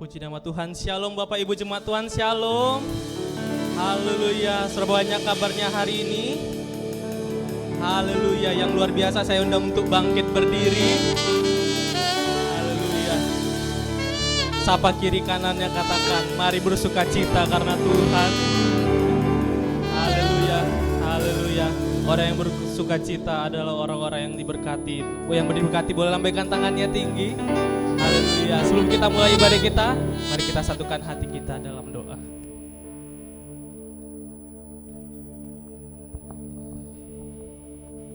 Puji nama Tuhan. Shalom Bapak Ibu Jemaat Tuhan, shalom. Haleluya. Sebanyak kabarnya hari ini. Haleluya. Yang luar biasa saya undang untuk bangkit berdiri. Haleluya. Sapa kiri kanannya, katakan, mari bersuka cita karena Tuhan. Haleluya. Haleluya. Orang yang bersuka cita adalah orang-orang yang diberkati. Yang diberkati boleh lambaikan tangannya tinggi. Haleluya. Sebelum kita mulai ibadah kita, mari kita satukan hati kita dalam doa.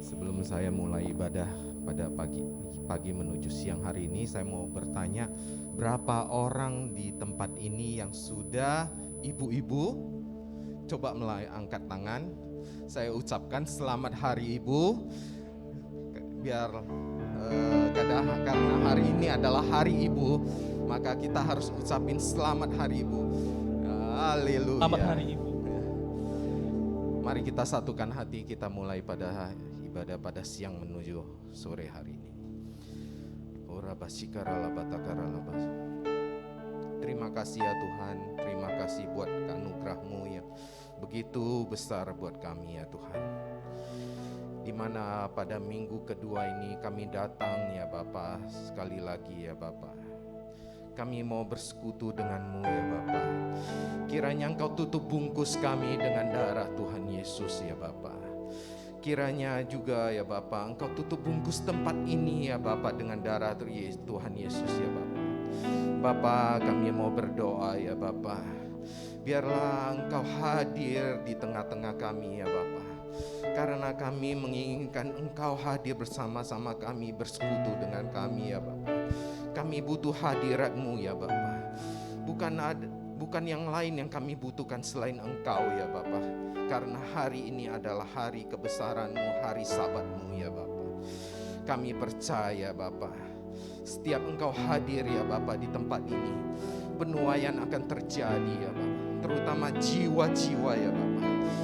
Sebelum saya mulai ibadah pada pagi menuju siang hari ini, saya mau bertanya, berapa orang di tempat ini yang sudah ibu-ibu? Coba angkat tangan. Saya ucapkan selamat hari ibu. Biar karena hari ini adalah hari ibu, maka kita harus ucapin selamat hari ibu. Haleluya. Selamat hari ibu. Mari kita satukan hati, kita mulai pada ibadah pada siang menuju sore hari ini. Terima kasih ya Tuhan, terima kasih buat anugerah-Mu yang begitu besar buat kami ya Tuhan. Di mana pada minggu kedua ini kami datang ya Bapa, sekali lagi ya Bapa. Kami mau bersekutu dengan-Mu ya Bapa. Kiranya Engkau tutup bungkus kami dengan darah Tuhan Yesus ya Bapa. Kiranya juga ya Bapa, Engkau tutup bungkus tempat ini ya Bapa dengan darah Tuhan Yesus ya Bapa. Bapa, kami mau berdoa ya Bapa. Biarlah Engkau hadir di tengah-tengah kami ya Bapa. Karena kami menginginkan Engkau hadir bersama-sama kami, bersekutu dengan kami ya Bapa. Kami butuh hadirat-Mu ya Bapa. Bukan yang lain yang kami butuhkan selain Engkau ya Bapa. Karena hari ini adalah hari kebesaran-Mu, hari Sabat-Mu ya Bapa. Kami percaya Bapa, setiap Engkau hadir ya Bapa di tempat ini, penuaian akan terjadi ya Bapa. Terutama jiwa-jiwa ya Bapa.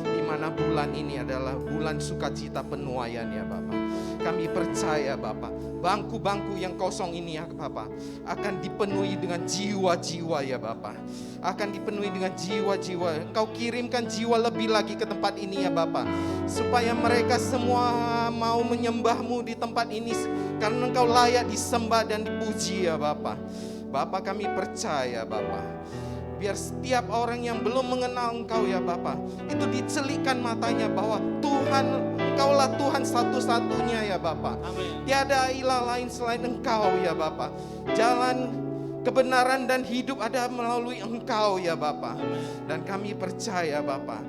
Di mana bulan ini adalah bulan sukacita penuaian ya Bapa. Kami percaya Bapa, bangku-bangku yang kosong ini ya Bapa akan dipenuhi dengan jiwa-jiwa ya Bapa. Akan dipenuhi dengan jiwa-jiwa. Engkau kirimkan jiwa lebih lagi ke tempat ini ya Bapa, supaya mereka semua mau menyembah-Mu di tempat ini, karena Engkau layak disembah dan dipuji ya Bapa. Bapa, kami percaya Bapa, biar setiap orang yang belum mengenal Engkau ya Bapa, itu dicelikkan matanya bahwa Tuhan, Engkaulah Tuhan satu-satunya ya Bapa. Amin. Tiada ilah lain selain Engkau ya Bapa. Jalan kebenaran dan hidup ada melalui Engkau ya Bapa. Dan kami percaya Bapa,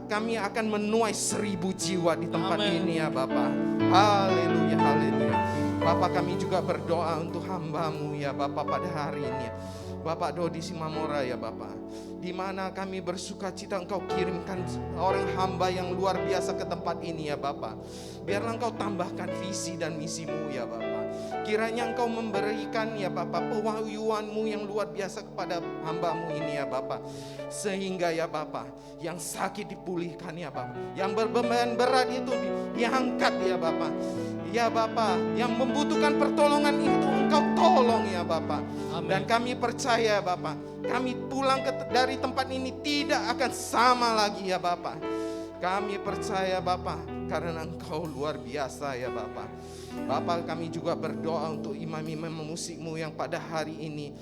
kami akan menuai 1000 jiwa di tempat Amin. ini ya Bapa. Haleluya, haleluya. Bapa, kami juga berdoa untuk hamba-Mu ya Bapa pada hari ini. Bapak Dodi Simamora ya Bapak, di mana kami bersuka cita Engkau kirimkan orang hamba yang luar biasa ke tempat ini ya Bapak. Biarlah Engkau tambahkan visi dan misi-Mu ya Bapak. Kiranya Engkau memberikan ya Bapak pewahyuan-Mu yang luar biasa kepada hamba-Mu ini ya Bapak. Sehingga ya Bapak, yang sakit dipulihkan ya Bapak, yang berbeban berat itu diangkat ya Bapak. Ya Bapa, yang membutuhkan pertolongan itu Engkau tolong ya Bapa. Amin. Dan kami percaya Bapa, kami pulang dari tempat ini tidak akan sama lagi ya Bapa. Kami percaya Bapa, karena Engkau luar biasa ya Bapa. Bapa, kami juga berdoa untuk imam-imam musik-Mu yang pada hari ini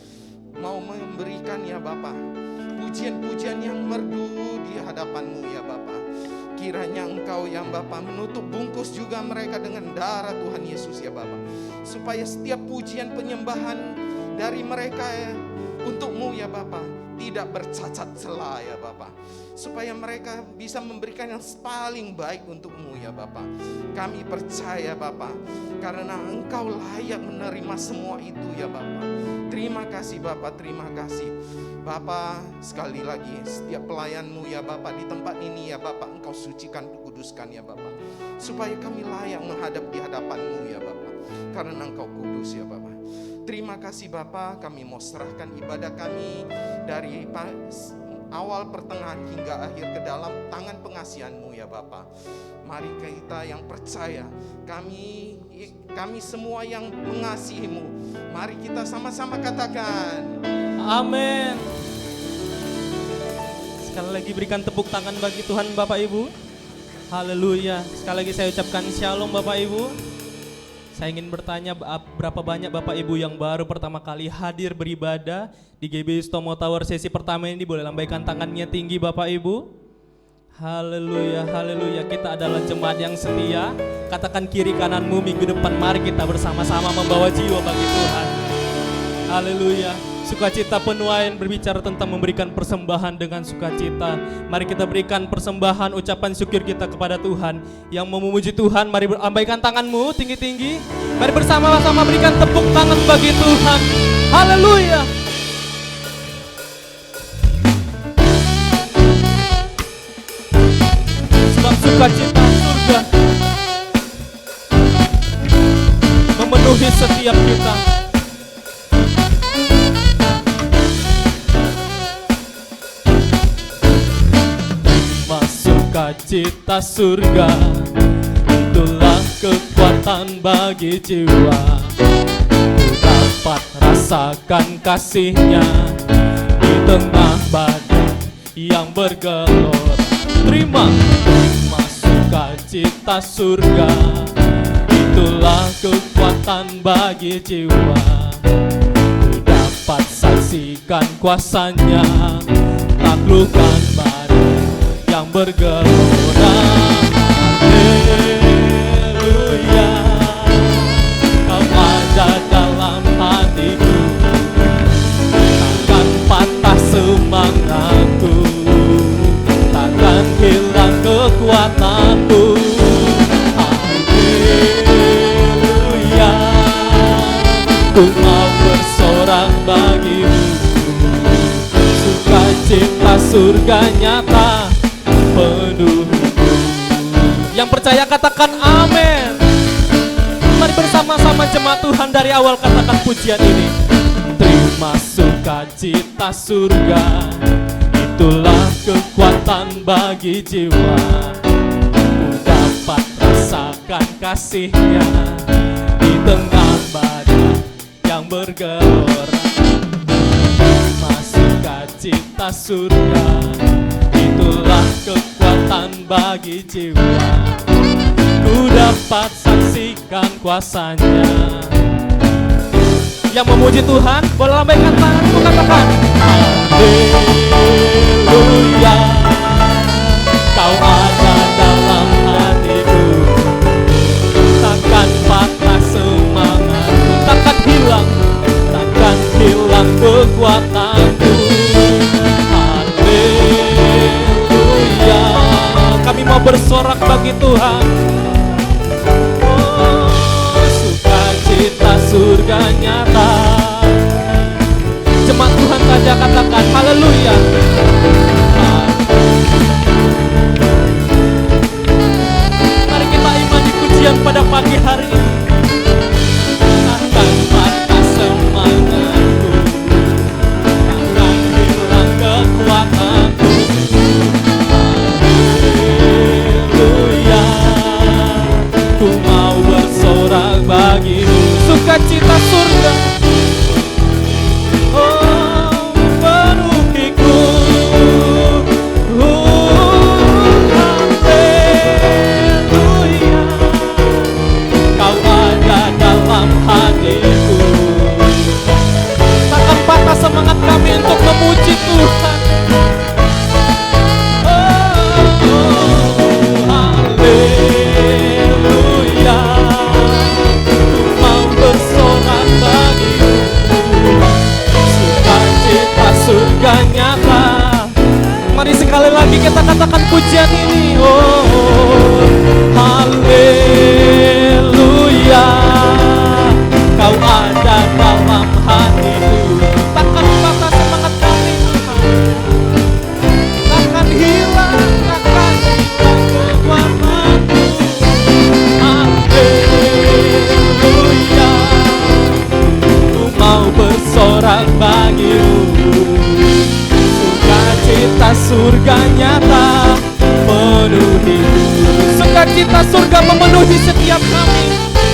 mau memberikan ya Bapa pujian-pujian yang merdu di hadapan-Mu ya Bapa. Kiranya Engkau yang Bapa menutup bungkus juga mereka dengan darah Tuhan Yesus ya Bapa. Supaya setiap pujian penyembahan dari mereka ya, untuk-Mu ya Bapa tidak bercacat celah ya Bapa. Supaya mereka bisa memberikan yang paling baik untuk-Mu ya Bapa. Kami percaya Bapa, karena Engkau layak menerima semua itu ya Bapa. Terima kasih Bapa, terima kasih Bapa. Sekali lagi setiap pelayan-Mu ya Bapa di tempat ini ya Bapa, Engkau sucikan, kuduskan ya Bapa, supaya kami layak menghadap di hadapan-Mu ya Bapa, karena Engkau kudus ya Bapa. Terima kasih Bapa, kami mau serahkan ibadah kami dari awal, pertengahan hingga akhir ke dalam tangan pengasihan-Mu ya Bapa. Mari kita yang percaya, kami semua yang mengasihi-Mu, mari kita sama-sama katakan Amin. Sekali lagi berikan tepuk tangan bagi Tuhan Bapak Ibu. Haleluya. Sekali lagi saya ucapkan shalom Bapak Ibu. Saya ingin bertanya berapa banyak Bapak Ibu yang baru pertama kali hadir beribadah di GBI Stomo Tower sesi pertama ini, boleh lambaikan tangannya tinggi Bapak Ibu. Haleluya, haleluya. Kita adalah jemaat yang setia. Katakan kiri kananmu, minggu depan mari kita bersama-sama membawa jiwa bagi Tuhan. Haleluya. Sukacita penuaian berbicara tentang memberikan persembahan dengan sukacita. Mari kita berikan persembahan ucapan syukur kita kepada Tuhan. Yang mau memuji Tuhan, mari lambaikan tanganmu tinggi-tinggi. Mari bersama-sama berikan tepuk tangan bagi Tuhan. Haleluya. Sebab sukacita surga memenuhi setiap kita. Sukacita surga, itulah kekuatan bagi jiwa. Ku dapat rasakan kasih-Nya di tengah badai yang bergelora. Terima sukacita surga, itulah kekuatan bagi jiwa. Ku dapat saksikan kuasa-Nya, taklukkan badai yang bergelora. Haleluya, Kau ada dalam hatiku, takkan patah semangatku, takkan hilang kekuatanku. Haleluya, ku mau bersorak bagimu, sukacita surga nyata penuh. Yang percaya katakan amin. Mari bersama-sama jemaat Tuhan dari awal katakan pujian ini. Terima sukacita surga, itulah kekuatan bagi jiwa. Ku dapat rasakan kasih-Nya di tengah badai yang bergelora. Terima sukacita surga, itulah kekuatan bagi jiwa. Ku dapat saksikan kuasa-Nya. Yang memuji Tuhan boleh lambaikan tanganmu, katakan haleluya. Kau ada dalam hatiku, takkan patah semangatku, takkan hilang kekuatanku. Kami mau bersorak bagi Tuhan. Oh, sukacita surga nyata. Jemaat Tuhan saja katakan haleluya. Mari kita imani pujian pada pagi hari ini. Takkan patah semangatku, takkan hilang kekuatanku. Ku mau bersorak bagimu, sukacita surga oh penuhiku. Haleluya, Kau ada dalam hatiku, takkan patah semangat kami untuk memuji Tuhan. Surga nyata. Mari sekali lagi kita katakan pujian ini. Oh, haleluya, Kau ada dalam hatiku, takkan patah semangat kami, takkan hilang kekuatanku. Haleluya, ku mau bersorak bagimu, sukacita surga nyata penuhi. Sukacita surga memenuhi setiap kami,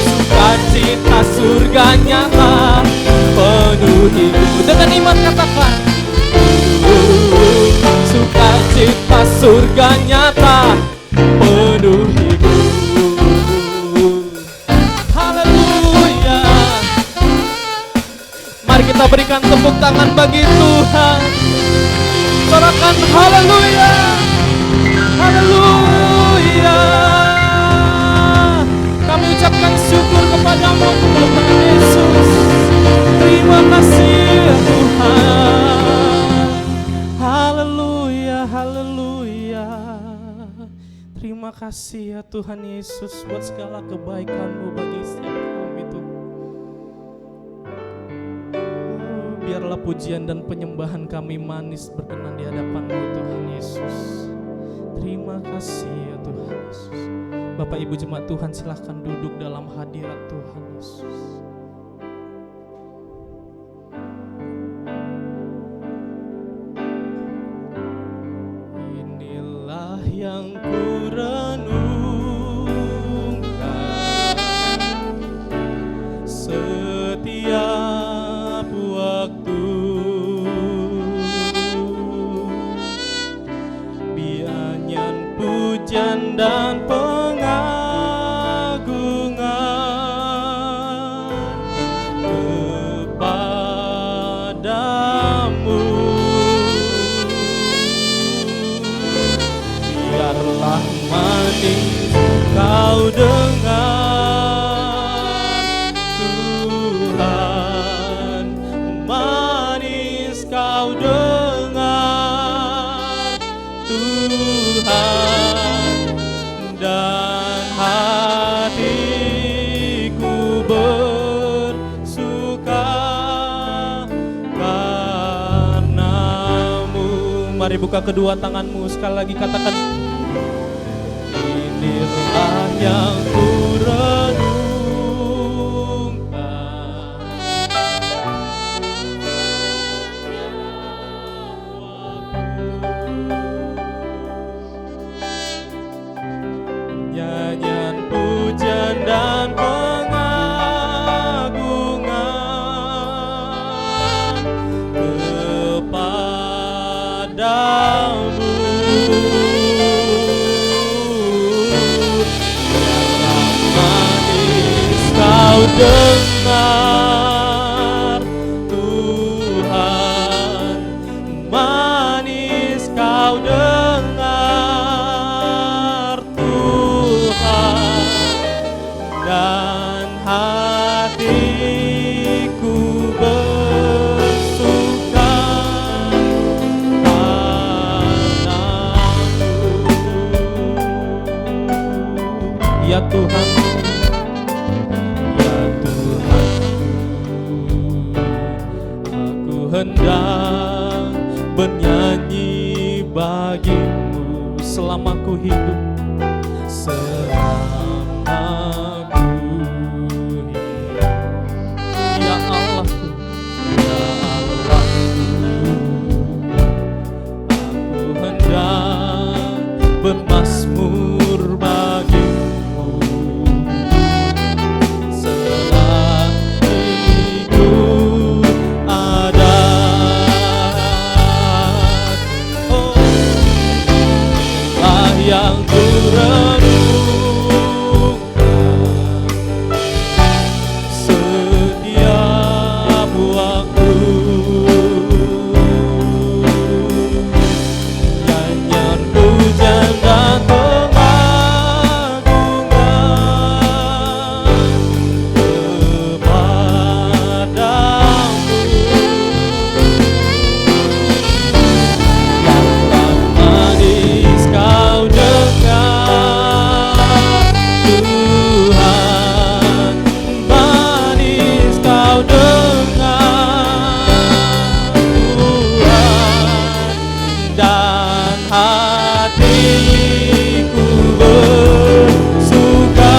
sukacita surga nyata penuhi. Dengan iman katakan, sukacita surga nyata penuhiku. Haleluya. Mari kita berikan tepuk tangan bagi Tuhan. Sorakan haleluya. Haleluya. Kami ucapkan syukur kepadamu Tuhan Yesus. Terima kasih ya Tuhan. Haleluya, haleluya. Terima kasih ya Tuhan Yesus buat segala kebaikan-Mu bagi setiap kami Tuhan. Biarlah pujian dan penyembahan kami manis berkenan di hadapan-Mu Tuhan Yesus. Terima kasih ya Tuhan Yesus. Bapak Ibu jemaat Tuhan, silahkan duduk dalam hadirat Tuhan Yesus. Inilah yang ku renungkan setiap waktu, bianyan pujian dan kau dengar Tuhan, manis kau dengar Tuhan, dan hatiku bersuka karena-Mu. Mari buka kedua tanganmu, sekali lagi katakan, inilah yang ku renungkan. Nyanyian pujian dan pengagungan kepadamu. Kau dengar Tuhan, manis kau dengar Tuhan, dan hatiku bersuka karena-Mu. Ya Tuhan, hendak bernyanyi bagimu selama ku hidup, selama ku hidup. Ya Allah, ya Allah, aku hendak bermazmur bagimu yang ku renungkan setiap waktu, nyanyian pujian dan pengagungan kepadamu. Yang manis kau dengar Tuhan, manis kau dengar Tuhan, dan hatiku bersuka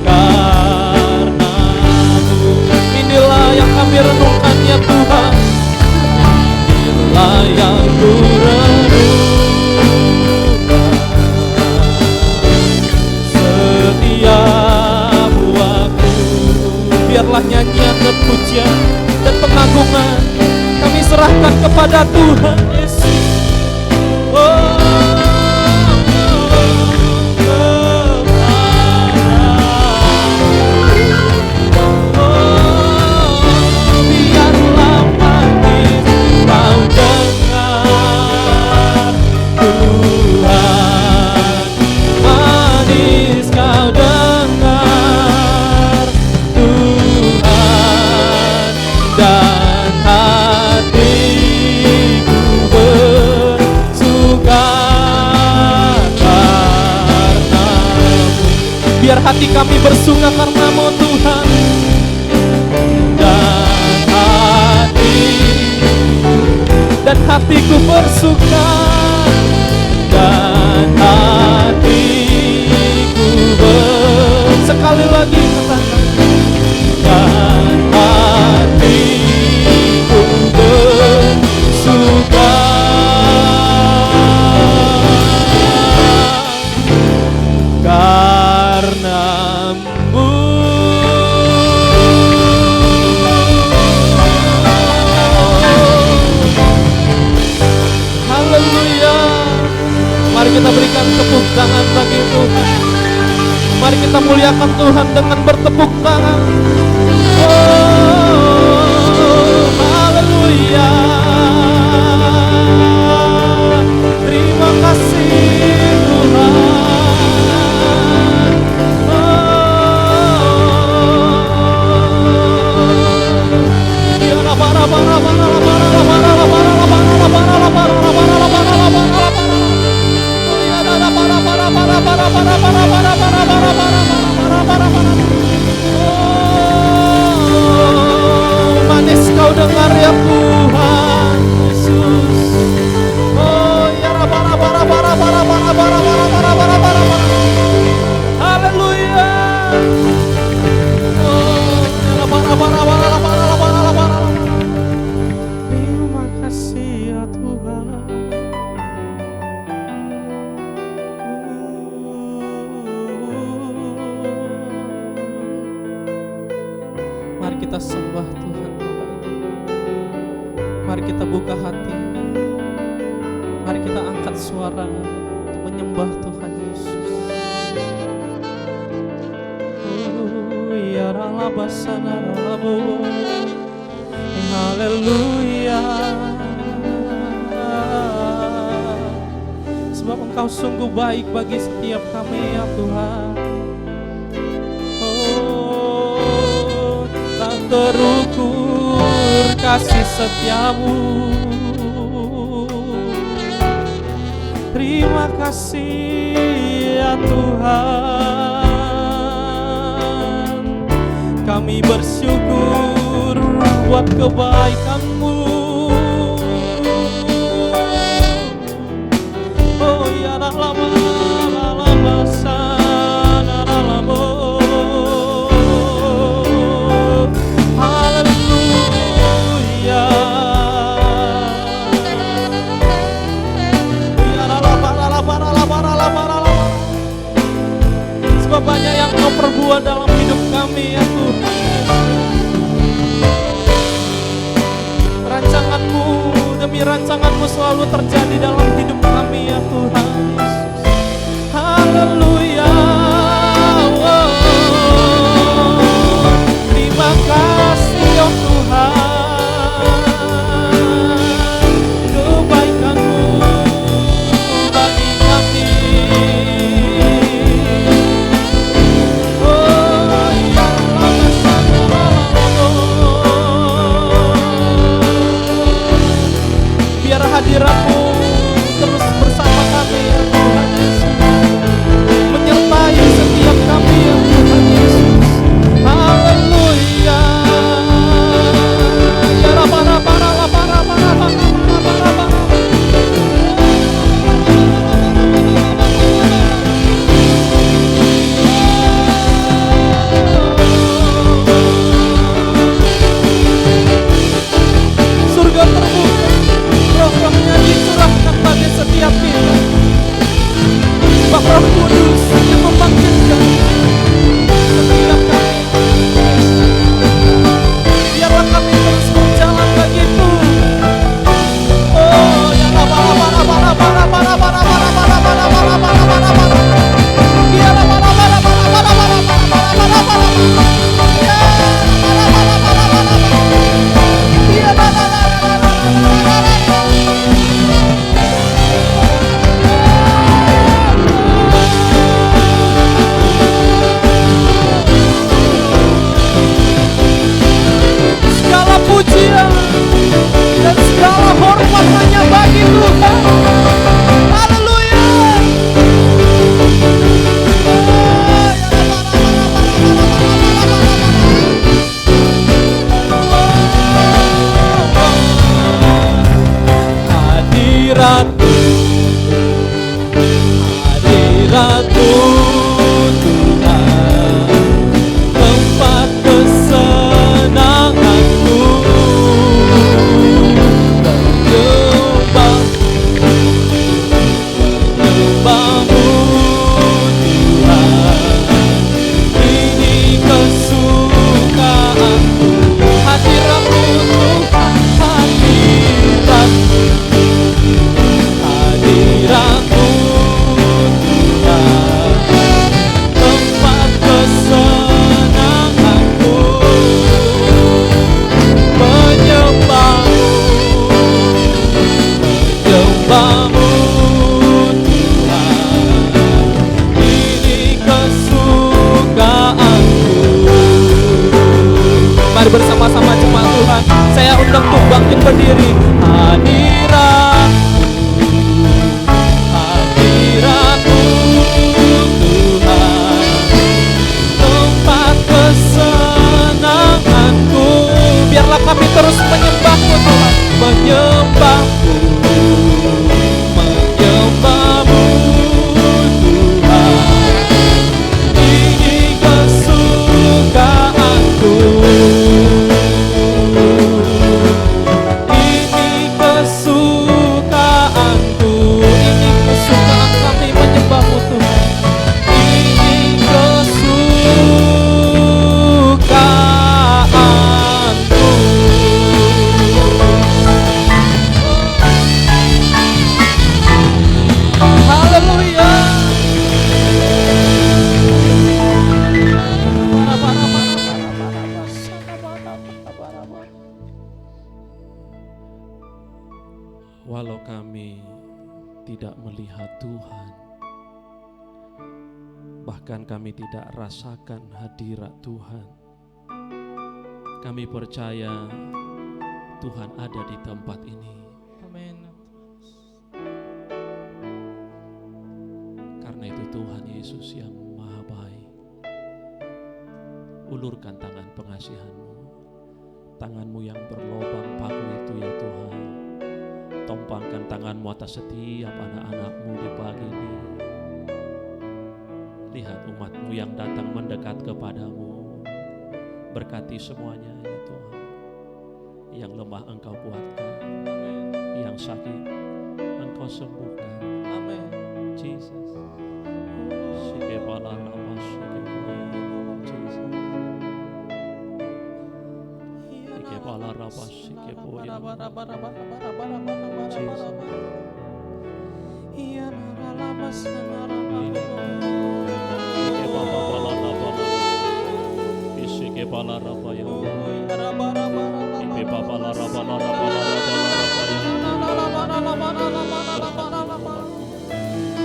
karena-Mu. Inilah yang kami renungkan ya Tuhan, inilah yang ku setiap waktu. Biarlah nyanyian dan pujian dan pengagungan tanggungan kami serahkan kepada Tuhan Yesus. Biarlah manis kau dengar Tuhan, manis kau dengar Tuhan, dan hatiku bersuka karena-Mu. Biar hati kami bersuka karena-Mu Tuhan, dan hatiku bersuka, dan hatiku sekali lagi katakan, dan hatiku bersuka karena-Mu. Mari kita berikan tepuk tangan bagi Tuhan. Mari kita muliakan Tuhan dengan bertepuk tangan. Oh, haleluya. Terima kasih Tuhan. Manis kau dengar ya Tuhan Yesus. Oh ya haleluya. Terima kasih ya Tuhan. Mari kita sembah Tuhan Bapak. Mari kita buka hati. Mari kita angkat suara untuk menyembah Tuhan Yesus. Oh ya ralabasana ralabu. Haleluya. Sebab Engkau sungguh baik bagi setiap kami ya Tuhan. Terukur kasih setiamu. Terima kasih ya Tuhan. Kami bersyukur buat kebaikan-Mu. Oh ya lama sana lama. Sebab banyak yang Kau perbuat dalam hidup kami ya Tuhan. Rancangan-Mu demi rancangan-Mu selalu terjadi dalam hidup kami ya Tuhan Yesus. Haleluya. Terima kasih ya Tuhan, kebaikan-Mu bagi kami. Biar hadirat-Mu terus bersama kami ya Tuhan. undang untuk bangkit berdiri. Hadiratmu Tuhan, tempat kesenanganku. Biarlah kami terus menyembahmu Tuhan, menyembahmu Tuhan. Ini kesukaanku, ini kesukaanku, ini kesukaan kami menyembahmu Tuhan. Ini kesukaanku. Haleluya. Walau kami tidak melihat Tuhan, bahkan kami tidak rasakan hadirat Tuhan, kami percaya Tuhan ada di tempat ini. Amin. Karena itu Tuhan Yesus yang Maha Baik, ulurkan tangan pengasihan-Mu, tangan-Mu yang berlobang paku itu ya Tuhan. Tompangkan tangan-Mu atas setiap anak-anak-Mu di pagi ini. Lihat umat-Mu yang datang mendekat kepadamu. Berkati semuanya ya Tuhan. Yang lemah Engkau kuatkan, yang sakit Engkau sembuhkan. Amin. Jesus. Sikepala nama sikepala. Jesus. Sikepala raba sikepoya. Sikepala raba ya. Sikepala raba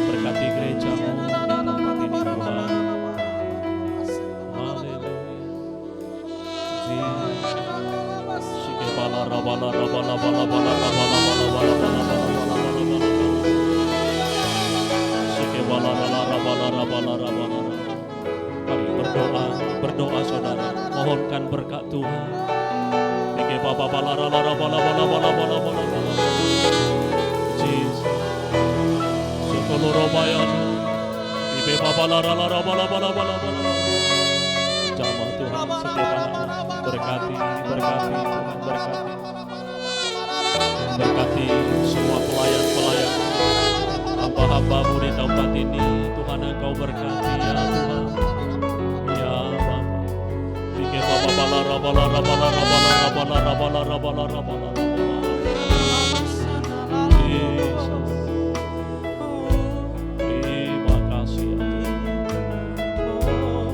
berkati gereja-Mu di tempat ini Tuhan. Haleluya. Sikepala raba sikepala raba. Mari berdoa saudara, mohonkan berkat Tuhan. Jesus. Jamaah Tuhan setiap anak berkati Tuhan, berkati semua pelayan-pelayan, hamba-hamba-Mu di tempat ini. Tuhan Engkau berkati ya Tuhan, ya Bapa. Terima kasih ya Tuhan.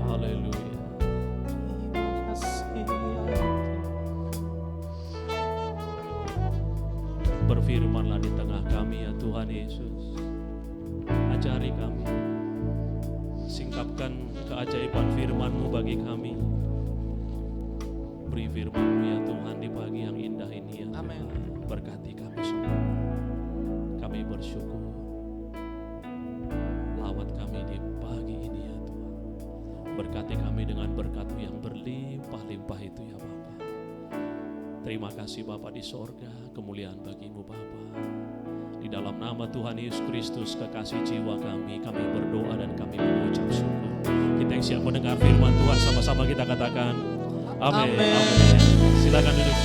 Haleluya. Berfirmanlah di tengah kami ya Tuhan Yesus. Ajari kami, singkapkan keajaiban firman-Mu bagi kami. Beri firman-Mu ya Tuhan di pagi yang indah ini ya Tuhan. Amin. Berkati kami semua. Kami bersyukur. Lawat kami di pagi ini ya Tuhan. Berkati kami dengan berkat-Mu yang berlimpah-limpah itu ya Bapa. Terima kasih Bapa di sorga, kemuliaan bagi-Mu Bapa. Di dalam nama Tuhan Yesus Kristus, kekasih jiwa kami berdoa dan kami mengucap syukur. Kita yang siap mendengar firman Tuhan, sama-sama kita katakan amin. Amin. Silakan duduk.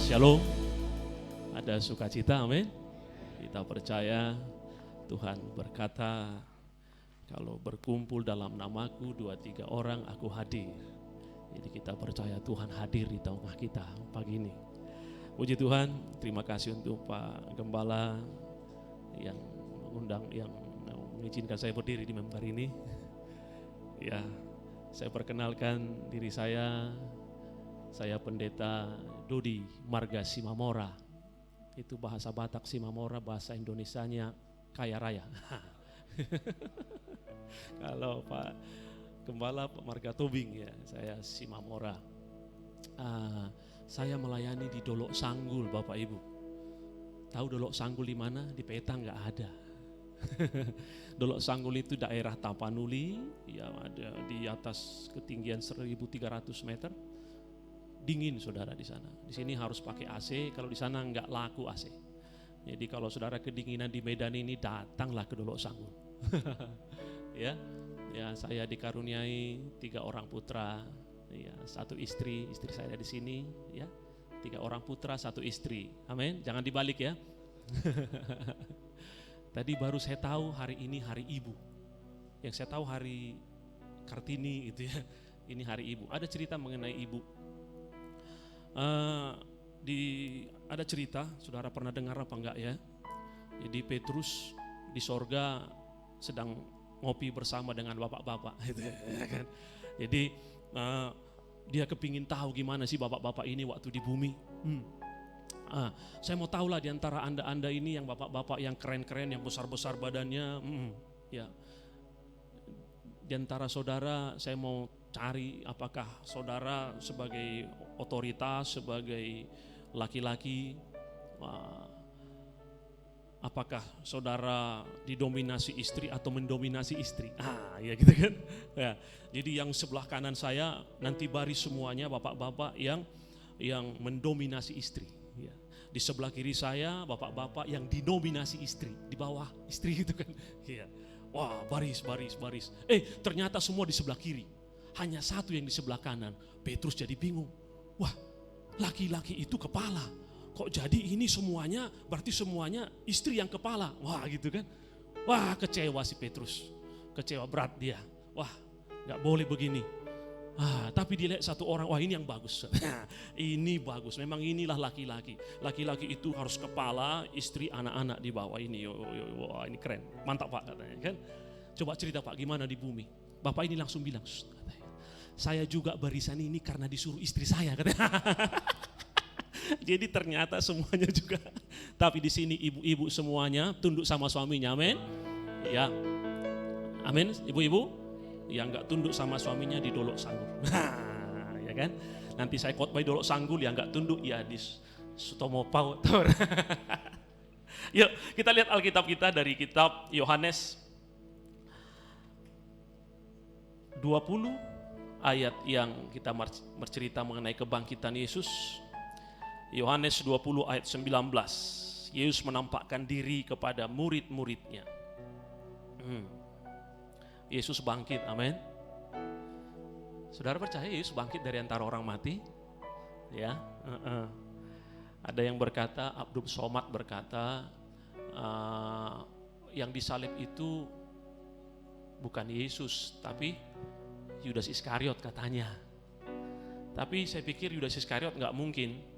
Shalom. Ada sukacita, amin. Kita percaya Tuhan berkata, kalau berkumpul dalam namaku 2-3 orang aku hadir. Jadi kita percaya Tuhan hadir di tengah kita pagi ini. Puji Tuhan, terima kasih untuk Pak Gembala yang mengundang, yang mengizinkan saya berdiri di mimbar ini. Ya, saya perkenalkan diri saya Pendeta Dodi Marga Simamora. Itu bahasa Batak Simamora, bahasa Indonesianya kaya raya. Kalau Pak Gembala Marga Tobing ya, saya Simamora. Saya melayani di Dolok Sanggul, Bapak Ibu. Tahu Dolok Sanggul di mana? Di peta nggak ada. Dolok Sanggul itu daerah Tapanuli, ya ada di atas ketinggian 1.300 meter. Dingin saudara di sana. Di sini harus pakai AC, kalau di sana nggak laku AC. Jadi kalau saudara kedinginan di Medan ini, datanglah ke Dolok Sanggul. Ya, saya dikaruniai 3 orang putra, ya 1 istri saya di sini, ya 3 orang putra 1 istri. Amin. Jangan dibalik ya. Tadi baru saya tahu hari ini hari ibu. Yang saya tahu hari Kartini gitu ya. Ini hari ibu. Ada cerita mengenai ibu. Ada cerita, saudara pernah dengar apa enggak ya? Jadi Petrus di sorga sedang ngopi bersama dengan bapak-bapak gitu ya kan. Jadi dia kepingin tahu gimana sih bapak-bapak ini waktu di bumi. Saya mau tahu lah di antara anda ini yang bapak-bapak yang keren-keren, yang besar-besar badannya, ya. Di antara saudara saya mau cari apakah saudara sebagai otoritas, sebagai laki-laki, apakah saudara didominasi istri atau mendominasi istri? Ya gitu kan. Ya. Jadi yang sebelah kanan saya nanti baris semuanya bapak-bapak yang mendominasi istri. Ya. Di sebelah kiri saya bapak-bapak yang dinominasi istri, di bawah istri gitu kan. Ya. Wah, baris. Ternyata semua di sebelah kiri. Hanya satu yang di sebelah kanan. Petrus jadi bingung. Wah, laki-laki itu kepala. Kok jadi ini semuanya, berarti semuanya istri yang kepala. Wah gitu kan. Wah, kecewa si Petrus. Kecewa berat dia. Wah, gak boleh begini. Tapi dilihat satu orang, wah ini yang bagus. Ini bagus, memang inilah laki-laki. Laki-laki itu harus kepala, istri, anak-anak di bawah ini. Wah ini keren, mantap Pak katanya kan. Coba cerita Pak gimana di bumi. Bapak ini langsung bilang, katanya, saya juga barisan ini karena disuruh istri saya katanya. Jadi ternyata semuanya juga. Tapi di sini ibu-ibu semuanya tunduk sama suaminya, amin. Ya, amin. Ibu-ibu yang nggak tunduk sama suaminya di Dolok Sanggul, ya kan? Nanti saya khotbah di Dolok Sanggul, yang nggak tunduk ya di Sutomo Pau. Yuk kita lihat Alkitab kita dari kitab Yohanes 20 ayat yang kita bercerita mengenai kebangkitan Yesus. Yohanes 20 ayat 19. Yesus menampakkan diri kepada murid-muridnya. Yesus bangkit, amin. Saudara percaya Yesus bangkit dari antara orang mati? Ya, ada yang berkata, Abdul Somad berkata, yang disalib itu bukan Yesus, tapi Yudas Iskariot katanya. Tapi saya pikir Yudas Iskariot nggak mungkin.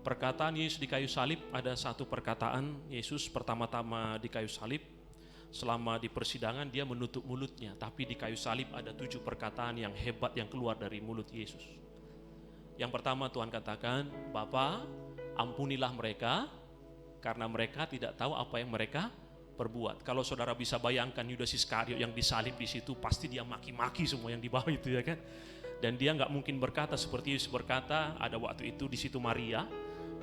Perkataan Yesus di kayu salib, ada satu perkataan Yesus pertama-tama di kayu salib. Selama di persidangan dia menutup mulutnya, tapi di kayu salib ada 7 perkataan yang hebat yang keluar dari mulut Yesus. Yang pertama Tuhan katakan, Bapa, ampunilah mereka karena mereka tidak tahu apa yang mereka perbuat. Kalau saudara bisa bayangkan Yudas Iskariot yang disalib di situ, pasti dia maki-maki semua yang di bawah itu ya kan. Dan dia nggak mungkin berkata seperti Yesus berkata. Ada waktu itu di situ Maria,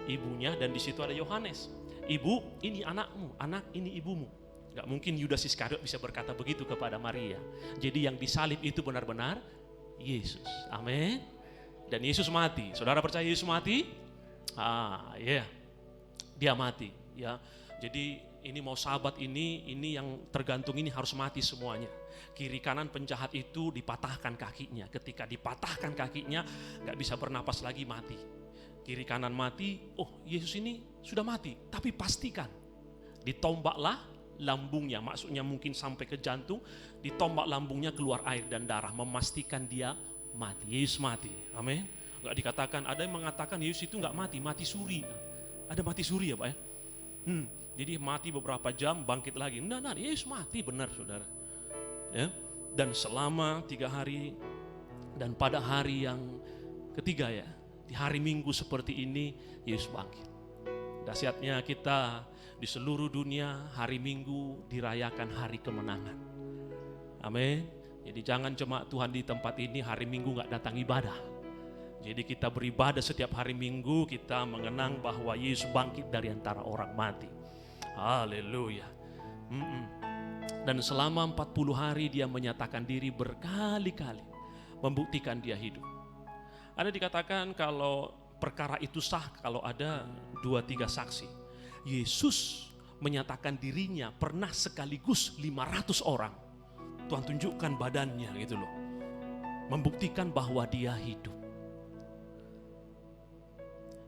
ibunya, dan di situ ada Yohanes. Ibu, ini anakmu, anak ini ibumu. Gak mungkin Yudas Iskariot bisa berkata begitu kepada Maria. Jadi yang disalib itu benar-benar Yesus. Amin. Dan Yesus mati. Saudara percaya Yesus mati? Ya. Dia mati. Ya. Jadi ini mau sahabat ini yang tergantung ini harus mati semuanya. Kiri kanan penjahat itu dipatahkan kakinya. Ketika dipatahkan kakinya, gak bisa bernapas lagi, mati. Kiri kanan mati. Oh, Yesus ini sudah mati. Tapi pastikan ditombaklah lambungnya, maksudnya mungkin sampai ke jantung, ditombak lambungnya, keluar air dan darah, memastikan dia mati. Yesus mati, amin. Gak dikatakan, ada yang mengatakan Yesus itu gak mati, mati suri. Ada mati suri ya Pak ya. Jadi mati beberapa jam, bangkit lagi. Enggak, Yesus mati benar saudara. Ya. Dan selama 3 hari, dan pada hari yang ketiga ya, di hari Minggu seperti ini, Yesus bangkit. Dahsyatnya kita di seluruh dunia hari Minggu dirayakan hari kemenangan. Amin. Jadi jangan cuma Tuhan di tempat ini hari Minggu gak datang ibadah. Jadi kita beribadah setiap hari Minggu, kita mengenang bahwa Yesus bangkit dari antara orang mati. Haleluya. Dan selama 40 hari dia menyatakan diri berkali-kali, membuktikan dia hidup. Ada dikatakan kalau perkara itu sah kalau ada 2-3 saksi. Yesus menyatakan dirinya pernah sekaligus 500 orang. Tuhan tunjukkan badannya gitu loh. Membuktikan bahwa dia hidup.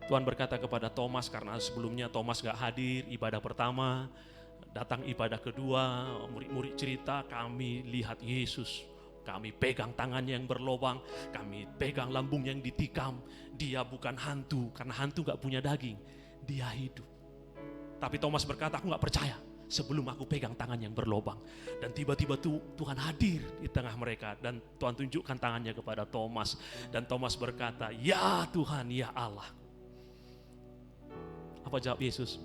Tuhan berkata kepada Thomas, karena sebelumnya Thomas gak hadir ibadah pertama, datang ibadah kedua, murid-murid cerita, kami lihat Yesus, kami pegang tangannya yang berlobang, kami pegang lambung yang ditikam, dia bukan hantu, karena hantu gak punya daging, dia hidup. Tapi Thomas berkata, aku gak percaya sebelum aku pegang tangan yang berlobang. Dan tiba-tiba Tuhan hadir di tengah mereka, dan Tuhan tunjukkan tangannya kepada Thomas, dan Thomas berkata, ya Tuhan, ya Allah. Apa jawab Yesus?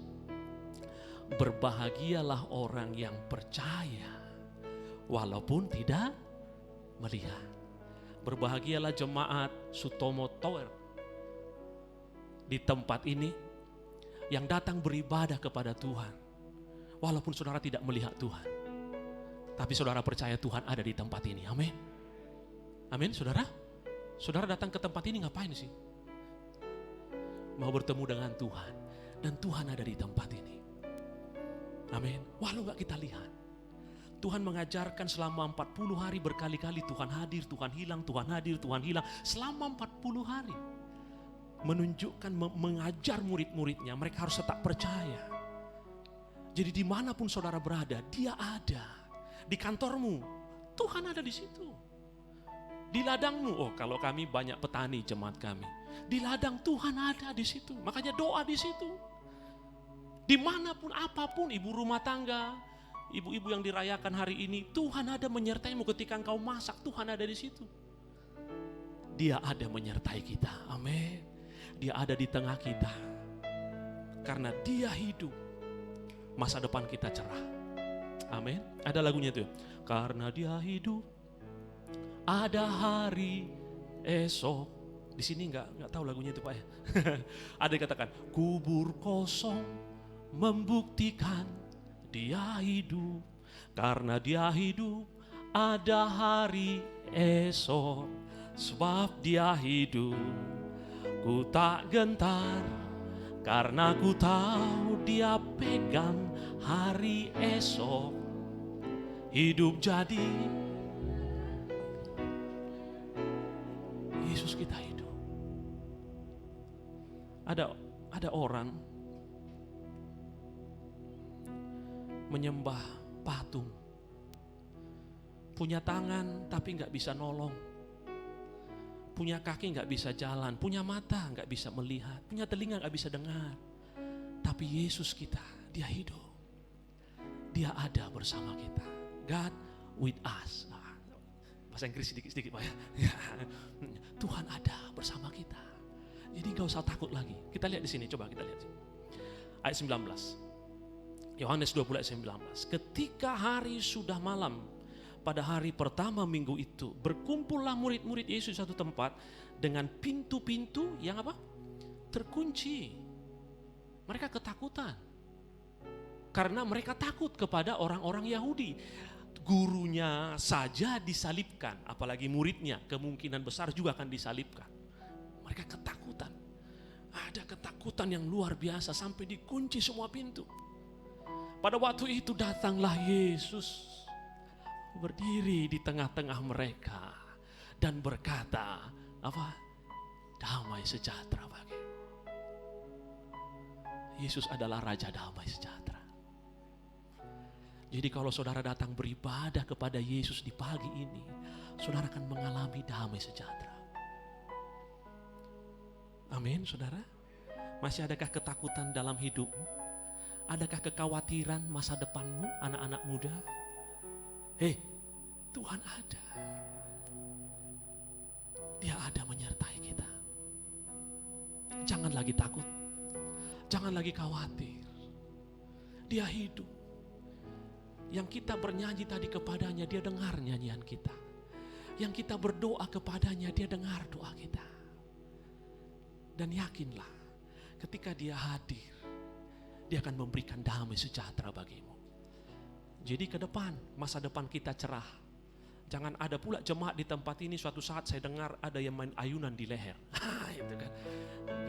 Berbahagialah orang yang percaya walaupun tidak melihat. Berbahagialah jemaat Sutomo Tower di tempat ini yang datang beribadah kepada Tuhan walaupun saudara tidak melihat Tuhan, tapi saudara percaya Tuhan ada di tempat ini. Amin. Amin. Saudara datang ke tempat ini ngapain sih? Mau bertemu dengan Tuhan. Dan Tuhan ada di tempat ini. Amin. Walau gak kita lihat. Tuhan mengajarkan selama 40 hari berkali-kali Tuhan hadir, Tuhan hilang, Tuhan hadir, Tuhan hilang. Selama 40 hari. Menunjukkan, mengajar murid-muridnya. Mereka harus tetap percaya. Jadi dimanapun saudara berada, dia ada. Di kantormu, Tuhan ada di situ. Di ladangmu, oh kalau kami banyak petani jemaat kami. Di ladang Tuhan ada di situ. Makanya doa di situ. Dimanapun apapun, ibu rumah tangga, ibu-ibu yang dirayakan hari ini, Tuhan ada menyertaimu ketika engkau masak, Tuhan ada di situ. Dia ada menyertai kita, amin. Dia ada di tengah kita. Karena dia hidup, masa depan kita cerah. Amin. Ada lagunya tuh. Karena dia hidup, ada hari esok. Di sini nggak tahu lagunya itu Pak ya. Ada yang katakan kubur kosong membuktikan dia hidup. Karena dia hidup ada hari esok. Sebab dia hidup ku tak gentar, karena ku tahu dia pegang hari esok. Hidup jadi Yesus kita hidup. Ada orang menyembah patung, punya tangan tapi nggak bisa nolong, punya kaki nggak bisa jalan, punya mata nggak bisa melihat, punya telinga nggak bisa dengar. Tapi Yesus kita, dia hidup, dia ada bersama kita. God with us. Bahasa Inggris sedikit-sedikit Pak ya. Tuhan ada bersama kita. Jadi gak usah takut lagi. Kita lihat di sini, coba kita lihat. Ayat 19. Yohanes 20 ayat 19. Ketika hari sudah malam, pada hari pertama minggu itu, berkumpullah murid-murid Yesus di satu tempat dengan pintu-pintu yang apa? Terkunci. Mereka ketakutan. Karena mereka takut kepada orang-orang Yahudi. Gurunya saja disalibkan, apalagi muridnya kemungkinan besar juga akan disalibkan. Mereka ketakutan. Ada ketakutan yang luar biasa sampai dikunci semua pintu. Pada waktu itu datanglah Yesus berdiri di tengah-tengah mereka dan berkata, apa? Damai sejahtera bagimu. Yesus adalah Raja damai sejahtera. Jadi kalau saudara datang beribadah kepada Yesus di pagi ini, saudara akan mengalami damai sejahtera. Amin, saudara. Masih adakah ketakutan dalam hidupmu? Adakah kekhawatiran masa depanmu, anak-anak muda? Hei, Tuhan ada. Dia ada menyertai kita. Jangan lagi takut. Jangan lagi khawatir. Dia hidup. Yang kita bernyanyi tadi kepadanya, dia dengar nyanyian kita. Yang kita berdoa kepadanya, dia dengar doa kita. Dan yakinlah, ketika dia hadir, dia akan memberikan damai sejahtera bagimu. Jadi ke depan, masa depan kita cerah. Jangan ada pula jemaat di tempat ini suatu saat saya dengar ada yang main ayunan di leher. Itu kan.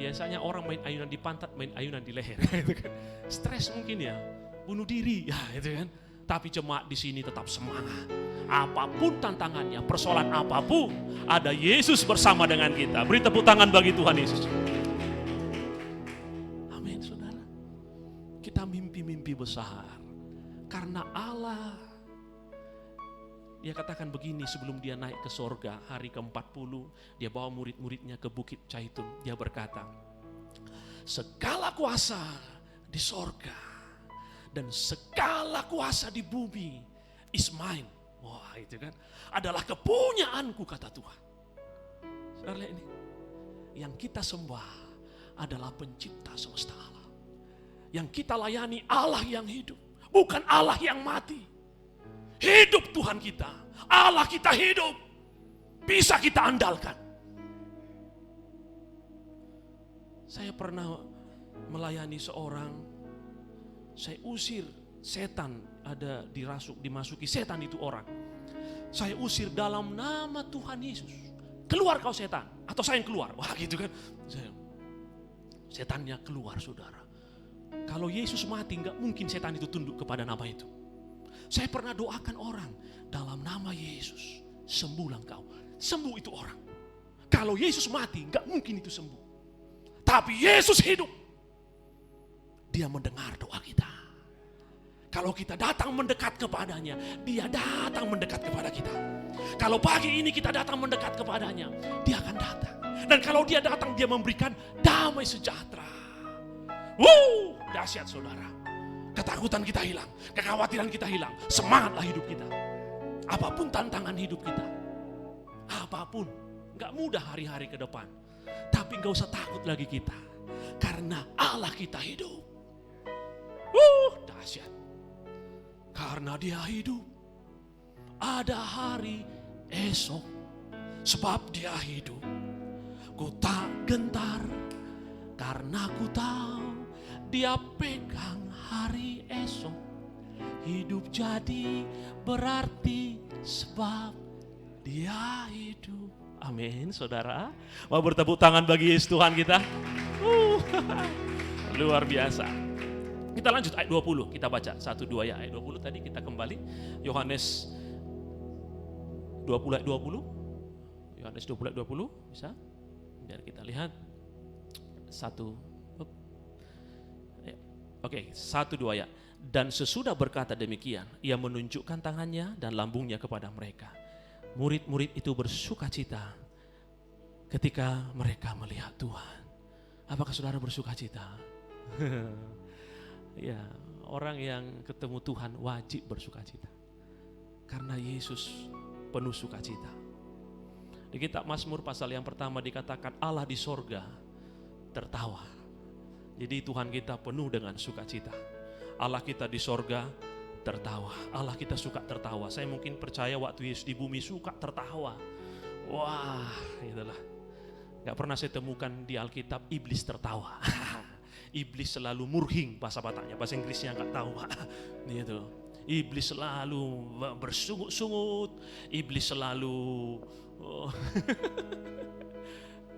Biasanya orang main ayunan di pantat, main ayunan di leher. Itu kan. Stres mungkin ya, bunuh diri, ya itu kan. Tapi jemaat di sini tetap semangat. Apapun tantangannya, persoalan apapun, ada Yesus bersama dengan kita. Beri tepuk tangan bagi Tuhan Yesus. Amin, saudara. Kita mimpi-mimpi besar. Karena Allah, dia katakan begini sebelum dia naik ke sorga hari ke-40, dia bawa murid-muridnya ke Bukit Zaitun. Dia berkata, segala kuasa di sorga dan segala kuasa di bumi is mine. Wah, itu kan adalah kepunyaanku, kata Tuhan. Saudara lihat ini. Yang kita sembah adalah pencipta semesta alam. Yang kita layani Allah yang hidup, bukan Allah yang mati. Hidup Tuhan kita, Allah kita hidup, bisa kita andalkan. Saya pernah melayani seorang, saya usir setan, ada dimasuki setan itu orang. Saya usir dalam nama Tuhan Yesus. Keluar kau setan, atau saya yang keluar. Wah gitu kan. Setannya keluar, saudara. Kalau Yesus mati, enggak mungkin setan itu tunduk kepada nama itu. Saya pernah doakan orang, dalam nama Yesus, sembuhlah engkau. Sembuh itu orang. Kalau Yesus mati, enggak mungkin itu sembuh. Tapi Yesus hidup. Dia mendengar doa kita. Kalau kita datang mendekat kepadanya, dia datang mendekat kepada kita. Kalau pagi ini kita datang mendekat kepadanya, dia akan datang. Dan kalau dia datang, dia memberikan damai sejahtera. Dahsyat saudara. Ketakutan kita hilang, kekhawatiran kita hilang, semangatlah hidup kita. Apapun tantangan hidup kita, apapun, gak mudah hari-hari ke depan. Tapi gak usah takut lagi kita, karena Allah kita hidup. Dahsyat. Karena dia hidup, ada hari esok. Sebab dia hidup, ku tak gentar, karena ku tahu dia pegang hari esok. Hidup jadi berarti sebab dia hidup. Amin, saudara. Mau bertepuk tangan bagi Yesus Tuhan kita. Luar biasa. Kita lanjut ayat 20, kita baca 1-2 ya. Ayat 20 tadi kita kembali. Yohanes 20 ayat 20. Yohanes 20 ayat 20, bisa? Biar kita lihat. 1. Oke, 1-2 ya. Dan sesudah berkata demikian, ia menunjukkan tangannya dan lambungnya kepada mereka. Murid-murid itu bersuka cita ketika mereka melihat Tuhan. Apakah saudara bersuka cita? Ya, orang yang ketemu Tuhan wajib bersuka cita. Karena Yesus penuh sukacita. Di kitab Mazmur pasal yang pertama dikatakan Allah di sorga tertawa. Jadi Tuhan kita penuh dengan sukacita. Allah kita di sorga tertawa. Allah kita suka tertawa. Saya mungkin percaya waktu Yesus di bumi suka tertawa. Wah, itulah. Gak pernah saya temukan di Alkitab iblis tertawa. Iblis selalu murhing, bahasa Bataknya, bahasa Inggrisnya nggak tahu. Gitu. Iblis selalu bersungut-sungut, iblis selalu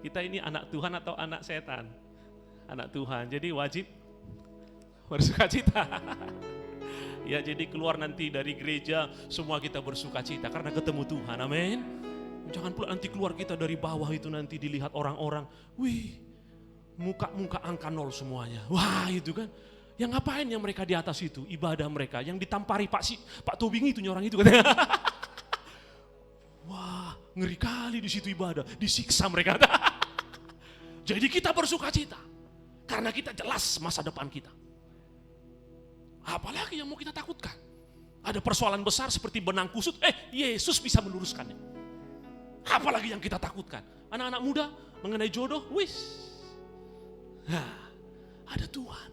Kita ini anak Tuhan atau anak setan? Anak Tuhan, jadi wajib bersukacita. Ya, jadi keluar nanti dari gereja semua kita bersukacita karena ketemu Tuhan. Amin. Jangan pula nanti keluar kita dari bawah itu nanti dilihat orang-orang, wih, muka-muka angka 0 semuanya. Wah, itu kan. Yang ngapain yang mereka di atas itu? Ibadah mereka. Yang ditampari Pak Tobing itu orang itu katanya. Wah, ngeri kali di situ ibadah, disiksa mereka. Jadi kita bersukacita karena kita jelas masa depan kita. Apalagi yang mau kita takutkan? Ada persoalan besar seperti benang kusut, Yesus bisa meluruskannya. Apalagi yang kita takutkan? Anak-anak muda mengenai jodoh, ada Tuhan.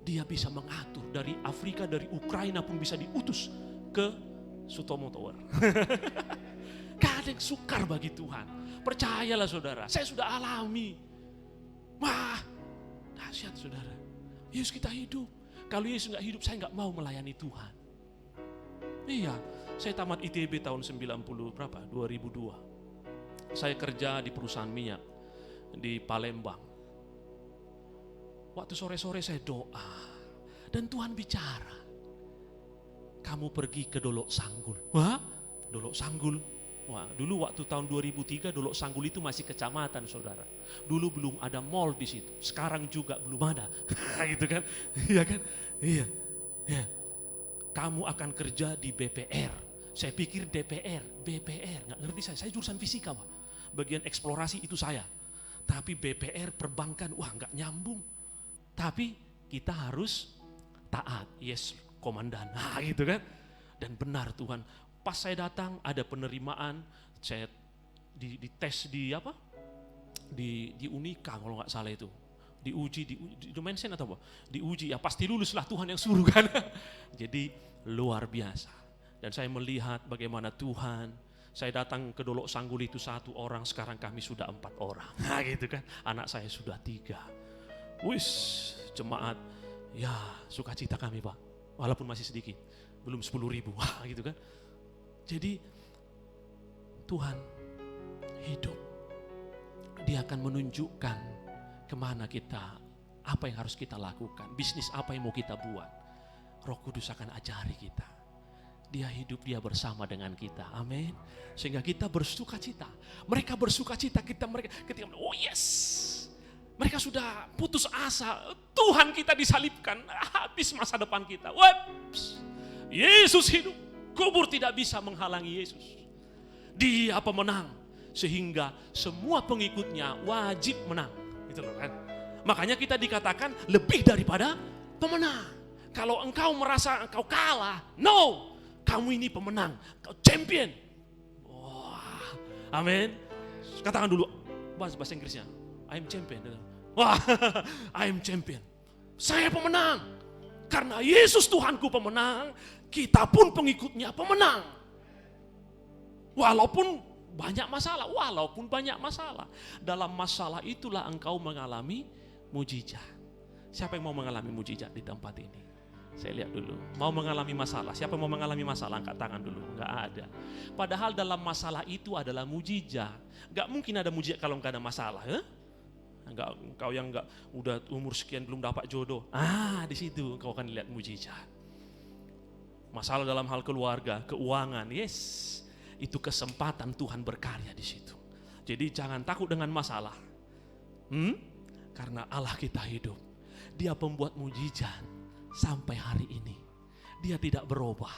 Dia bisa mengatur dari Afrika, dari Ukraina pun bisa diutus ke Sutomo Tower. Gak ada yang sukar bagi Tuhan. Percayalah saudara, saya sudah alami. Wah, dahsyat saudara. Yesus kita hidup. Kalau Yesus gak hidup, saya gak mau melayani Tuhan. Iya, saya tamat ITB tahun 2002. Saya kerja di perusahaan minyak di Palembang. Waktu sore-sore saya doa dan Tuhan bicara. Kamu pergi ke Dolok Sanggul. Wah, Dolok Sanggul. Wah, dulu waktu tahun 2003 Dolok Sanggul itu masih kecamatan, saudara. Dulu belum ada mall di situ. Sekarang juga belum ada. Gitu kan? Iya kan? Iya. Ya. Kamu akan kerja di BPR. Saya pikir DPR, BPR, nggak ngerti saya. Saya jurusan fisika, Pak. Bagian eksplorasi itu saya. Tapi BPR perbankan, wah nggak nyambung. Tapi kita harus taat. Yes, komandan. Nah, gitu kan? Dan benar Tuhan. Pas saya datang ada penerimaan, saya di tes di apa? Di Unika kalau nggak salah itu. Diuji di Dimension atau apa? Diuji ya pasti luluslah, Tuhan yang suruh kan. Jadi luar biasa. Dan saya melihat bagaimana Tuhan. Saya datang ke Dolok Sanggul itu 1 orang, sekarang kami sudah 4 orang. Nah gitu kan, anak saya sudah 3. Wis, jemaat, ya sukacita kami Pak. Walaupun masih sedikit, belum 10.000, wah gitu kan. Jadi Tuhan hidup. Dia akan menunjukkan kemana kita, apa yang harus kita lakukan, bisnis apa yang mau kita buat. Roh Kudus akan ajari kita. Dia hidup, dia bersama dengan kita. Amin. Sehingga kita bersukacita. Mereka bersukacita, ketika oh yes. Mereka sudah putus asa. Tuhan kita disalibkan, habis masa depan kita. Waps. Yesus hidup. Kubur tidak bisa menghalangi Yesus. Dia pemenang. Sehingga semua pengikutnya wajib menang. Gitu loh kan. Makanya kita dikatakan lebih daripada pemenang. Kalau engkau merasa engkau kalah, no. Kamu ini pemenang, kau champion. Wah, amin. Katakan dulu bahasa Inggrisnya. I am champion. Wah, I am champion. Saya pemenang. Karena Yesus Tuhanku pemenang, kita pun pengikutnya pemenang. Walaupun banyak masalah. Dalam masalah itulah engkau mengalami mujizat. Siapa yang mau mengalami mujizat di tempat ini? Saya lihat dulu. Mau mengalami masalah? Siapa mau mengalami masalah? Angkat tangan dulu. Enggak ada. Padahal dalam masalah itu adalah mujizat. Enggak mungkin ada mujizat kalau enggak ada masalah. Enggak, engkau yang enggak udah umur sekian belum dapat jodoh. Di situ engkau akan lihat mujizat. Masalah dalam hal keluarga, keuangan, yes. Itu kesempatan Tuhan berkarya di situ. Jadi jangan takut dengan masalah. Karena Allah kita hidup. Dia pembuat mujizat. Sampai hari ini dia tidak berubah.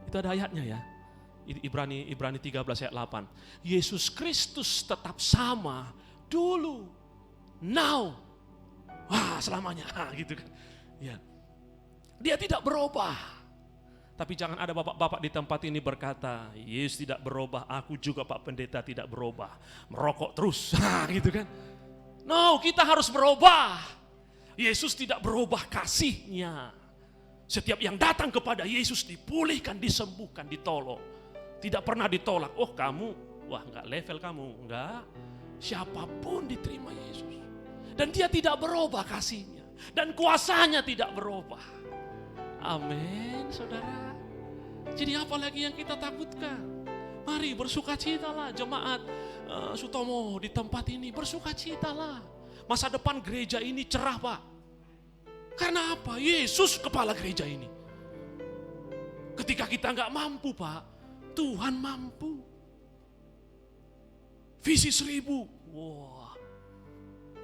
Itu ada ayatnya ya. Ibrani 13 ayat 8. Yesus Kristus tetap sama dulu, now, selamanya. Gitu kan. Ya. Dia tidak berubah. Tapi jangan ada bapak-bapak di tempat ini berkata, Yesus tidak berubah, aku juga Pak Pendeta tidak berubah. Merokok terus. Gitu kan. No, kita harus berubah. Yesus tidak berubah kasihnya. Setiap yang datang kepada Yesus dipulihkan, disembuhkan, ditolong. Tidak pernah ditolak. Oh kamu, wah enggak level kamu. Enggak. Siapapun diterima Yesus. Dan dia tidak berubah kasihnya. Dan kuasanya tidak berubah. Amin saudara. Jadi apa lagi yang kita takutkan? Mari bersukacitalah jemaat Sutomo di tempat ini. Bersukacitalah. Masa depan gereja ini cerah Pak. Karena apa? Yesus kepala gereja ini. Ketika kita nggak mampu Pak, Tuhan mampu. Visi 1000. Wah,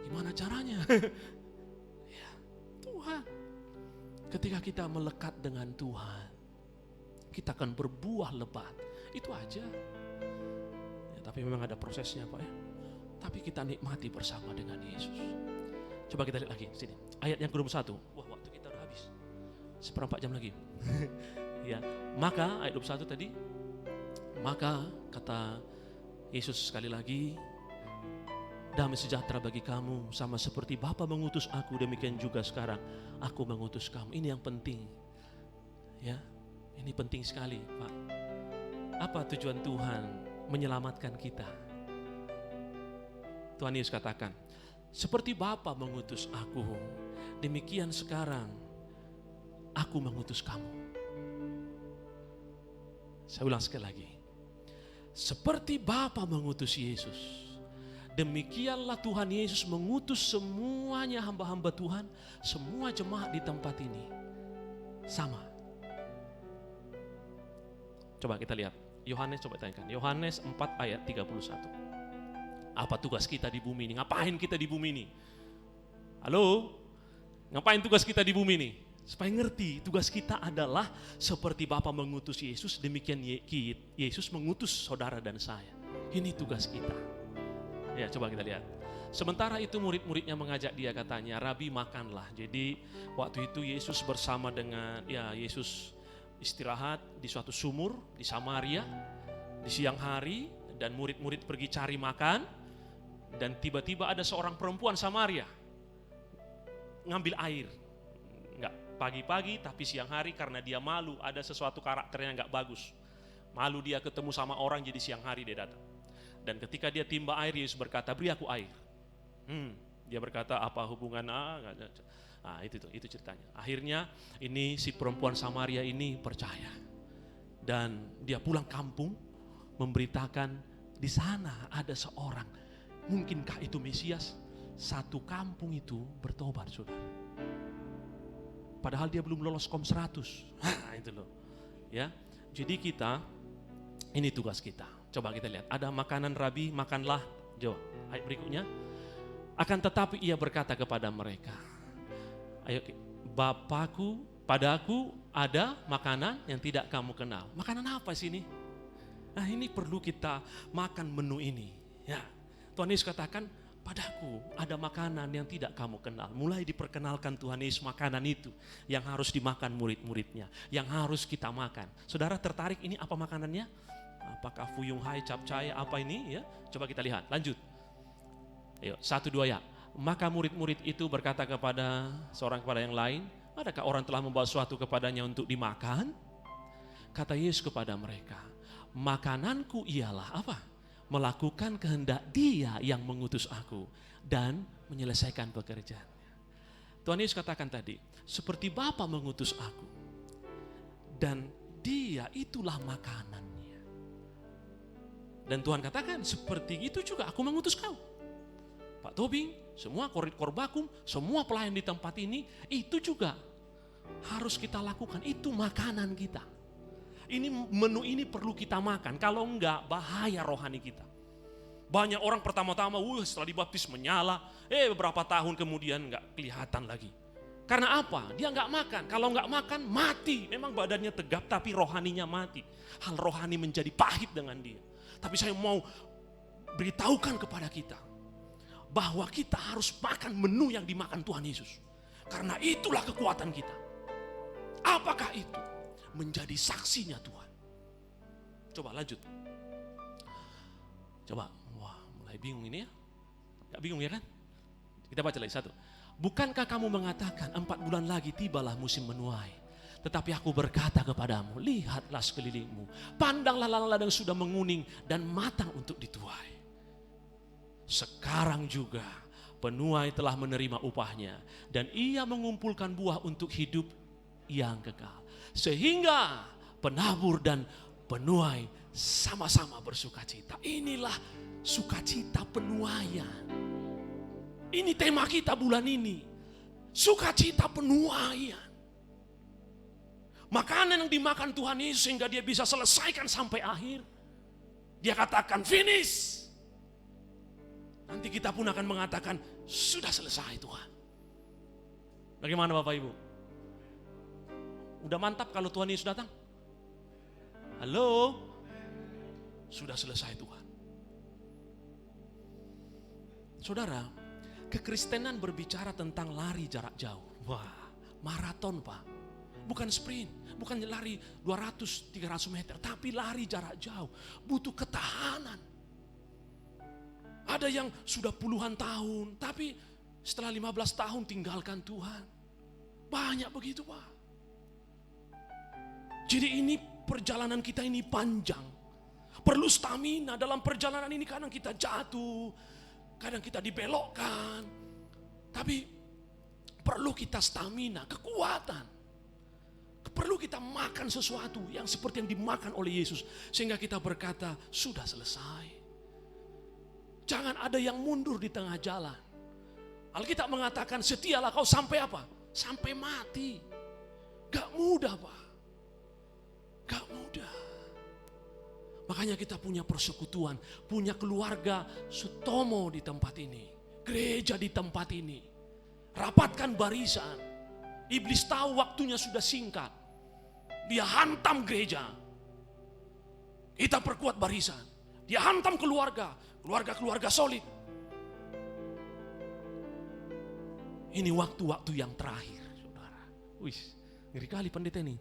gimana caranya? Ya, Tuhan. Ketika kita melekat dengan Tuhan, kita akan berbuah lebat. Itu aja. Ya, tapi memang ada prosesnya Pak ya. Tapi kita nikmati bersama dengan Yesus. Coba kita lihat lagi sini. Ayat yang ke-21. Wah, waktu kita udah habis. 1/4 jam lagi. Ya, maka ayat 21 tadi. Maka kata Yesus sekali lagi, damai sejahtera bagi kamu sama seperti Bapa mengutus aku, demikian juga sekarang aku mengutus kamu. Ini yang penting. Ya, ini penting sekali, Pak. Apa tujuan Tuhan menyelamatkan kita? Tuhan Yesus katakan, seperti Bapa mengutus aku, demikian sekarang aku mengutus kamu. Saya ulang sekali lagi. Seperti Bapa mengutus Yesus, demikianlah Tuhan Yesus mengutus semuanya hamba-hamba Tuhan, semua jemaat di tempat ini. Sama. Coba kita lihat. Yohanes, coba tanyakan. Yohanes 4 ayat 31. Apa tugas kita di bumi ini? Ngapain kita di bumi ini? Halo? Ngapain tugas kita di bumi ini? Supaya ngerti, tugas kita adalah seperti Bapa mengutus Yesus, demikian Yesus mengutus saudara dan saya. Ini tugas kita. Ya, coba kita lihat. Sementara itu murid-muridnya mengajak dia, katanya, Rabi makanlah. Jadi waktu itu Yesus bersama dengan, Yesus istirahat di suatu sumur di Samaria di siang hari, dan murid-murid pergi cari makan, dan tiba-tiba ada seorang perempuan Samaria ngambil air. Enggak pagi-pagi tapi siang hari, karena dia malu, ada sesuatu karakternya enggak bagus. Malu dia ketemu sama orang, jadi siang hari dia datang. Dan ketika dia timba air, Yesus berkata, beri aku air. Dia berkata, apa hubungan? Itu ceritanya. Akhirnya ini si perempuan Samaria ini percaya. Dan dia pulang kampung memberitakan, di sana ada seorang, mungkinkah itu Mesias? Satu kampung itu bertobat, saudara. Padahal dia belum lolos kom 100. Itu loh. Ya. Jadi kita, ini tugas kita. Coba kita lihat. Ada makanan Rabi, makanlah. Jawab. Ayat berikutnya. Akan tetapi ia berkata kepada mereka, ayo, Bapakku, padaku ada makanan yang tidak kamu kenal. Makanan apa sih ini? Nah, ini perlu kita makan menu ini. Ya. Tuhan Yesus katakan, padaku ada makanan yang tidak kamu kenal. Mulai diperkenalkan Tuhan Yesus makanan itu yang harus dimakan murid-muridnya, yang harus kita makan. Saudara tertarik ini apa makanannya? Apakah fuyung hai, capcay, apa ini? Ya, coba kita lihat. Lanjut. Ayo, 1, 2 ya. Maka murid-murid itu berkata kepada seorang kepada yang lain, adakah orang telah membawa sesuatu kepadanya untuk dimakan? Kata Yesus kepada mereka, makananku ialah apa? Melakukan kehendak Dia yang mengutus aku dan menyelesaikan pekerjaannya. Tuhan Yesus katakan tadi, seperti Bapa mengutus aku dan Dia itulah makanannya. Dan Tuhan katakan, seperti itu juga aku mengutus kau. Pak Tobing, semua korbakum, semua pelayan di tempat ini, itu juga harus kita lakukan. Itu makanan kita. Ini menu ini perlu kita makan. Kalau enggak, bahaya rohani kita. Banyak orang pertama-tama, setelah dibaptis menyala, beberapa tahun kemudian enggak kelihatan lagi. Karena apa? Dia enggak makan. Kalau enggak makan, mati. Memang badannya tegap, tapi rohaninya mati. Hal rohani menjadi pahit dengan dia. Tapi saya mau beritahukan kepada kita, bahwa kita harus makan menu yang dimakan Tuhan Yesus. Karena itulah kekuatan kita. Apakah itu? Menjadi saksinya Tuhan. Coba lanjut. Coba, mulai bingung ini ya. Gak bingung ya kan? Kita baca lagi 1. Bukankah kamu mengatakan 4 bulan lagi tibalah musim menuai? Tetapi aku berkata kepadamu, lihatlah sekelilingmu. Pandanglah ladang-ladang sudah menguning dan matang untuk dituai. Sekarang juga penuai telah menerima upahnya dan ia mengumpulkan buah untuk hidup yang kekal. Sehingga penabur dan penuai sama-sama bersukacita. Inilah sukacita penuaian. Ini tema kita bulan ini. Sukacita penuaian. Makanan yang dimakan Tuhan Yesus sehingga dia bisa selesaikan sampai akhir. Dia katakan finish. Nanti kita pun akan mengatakan, sudah selesai Tuhan. Bagaimana Bapak Ibu? Udah mantap kalau Tuhan Yesus datang? Halo? Sudah selesai Tuhan. Saudara, kekristenan berbicara tentang lari jarak jauh. Wah, maraton Pak. Bukan sprint, bukan lari 200-300 meter, tapi lari jarak jauh. Butuh ketahanan. Ada yang sudah puluhan tahun, tapi setelah 15 tahun tinggalkan Tuhan. Banyak begitu Pak. Jadi ini perjalanan kita ini panjang. Perlu stamina dalam perjalanan ini. Kadang kita jatuh, kadang kita dibelokkan. Tapi perlu kita stamina, kekuatan. Perlu kita makan sesuatu yang seperti yang dimakan oleh Yesus. Sehingga kita berkata, sudah selesai. Jangan ada yang mundur di tengah jalan. Alkitab mengatakan, setialah kau sampai apa? Sampai mati. Gak mudah, Pak. Gak mudah. Makanya kita punya persekutuan, punya keluarga Sutomo di tempat ini, gereja di tempat ini. Rapatkan barisan. Iblis tahu waktunya sudah singkat. Dia hantam gereja. Kita perkuat barisan. Dia hantam keluarga solid. Ini waktu-waktu yang terakhir, saudara. Wih, ngeri kali pendeta ini.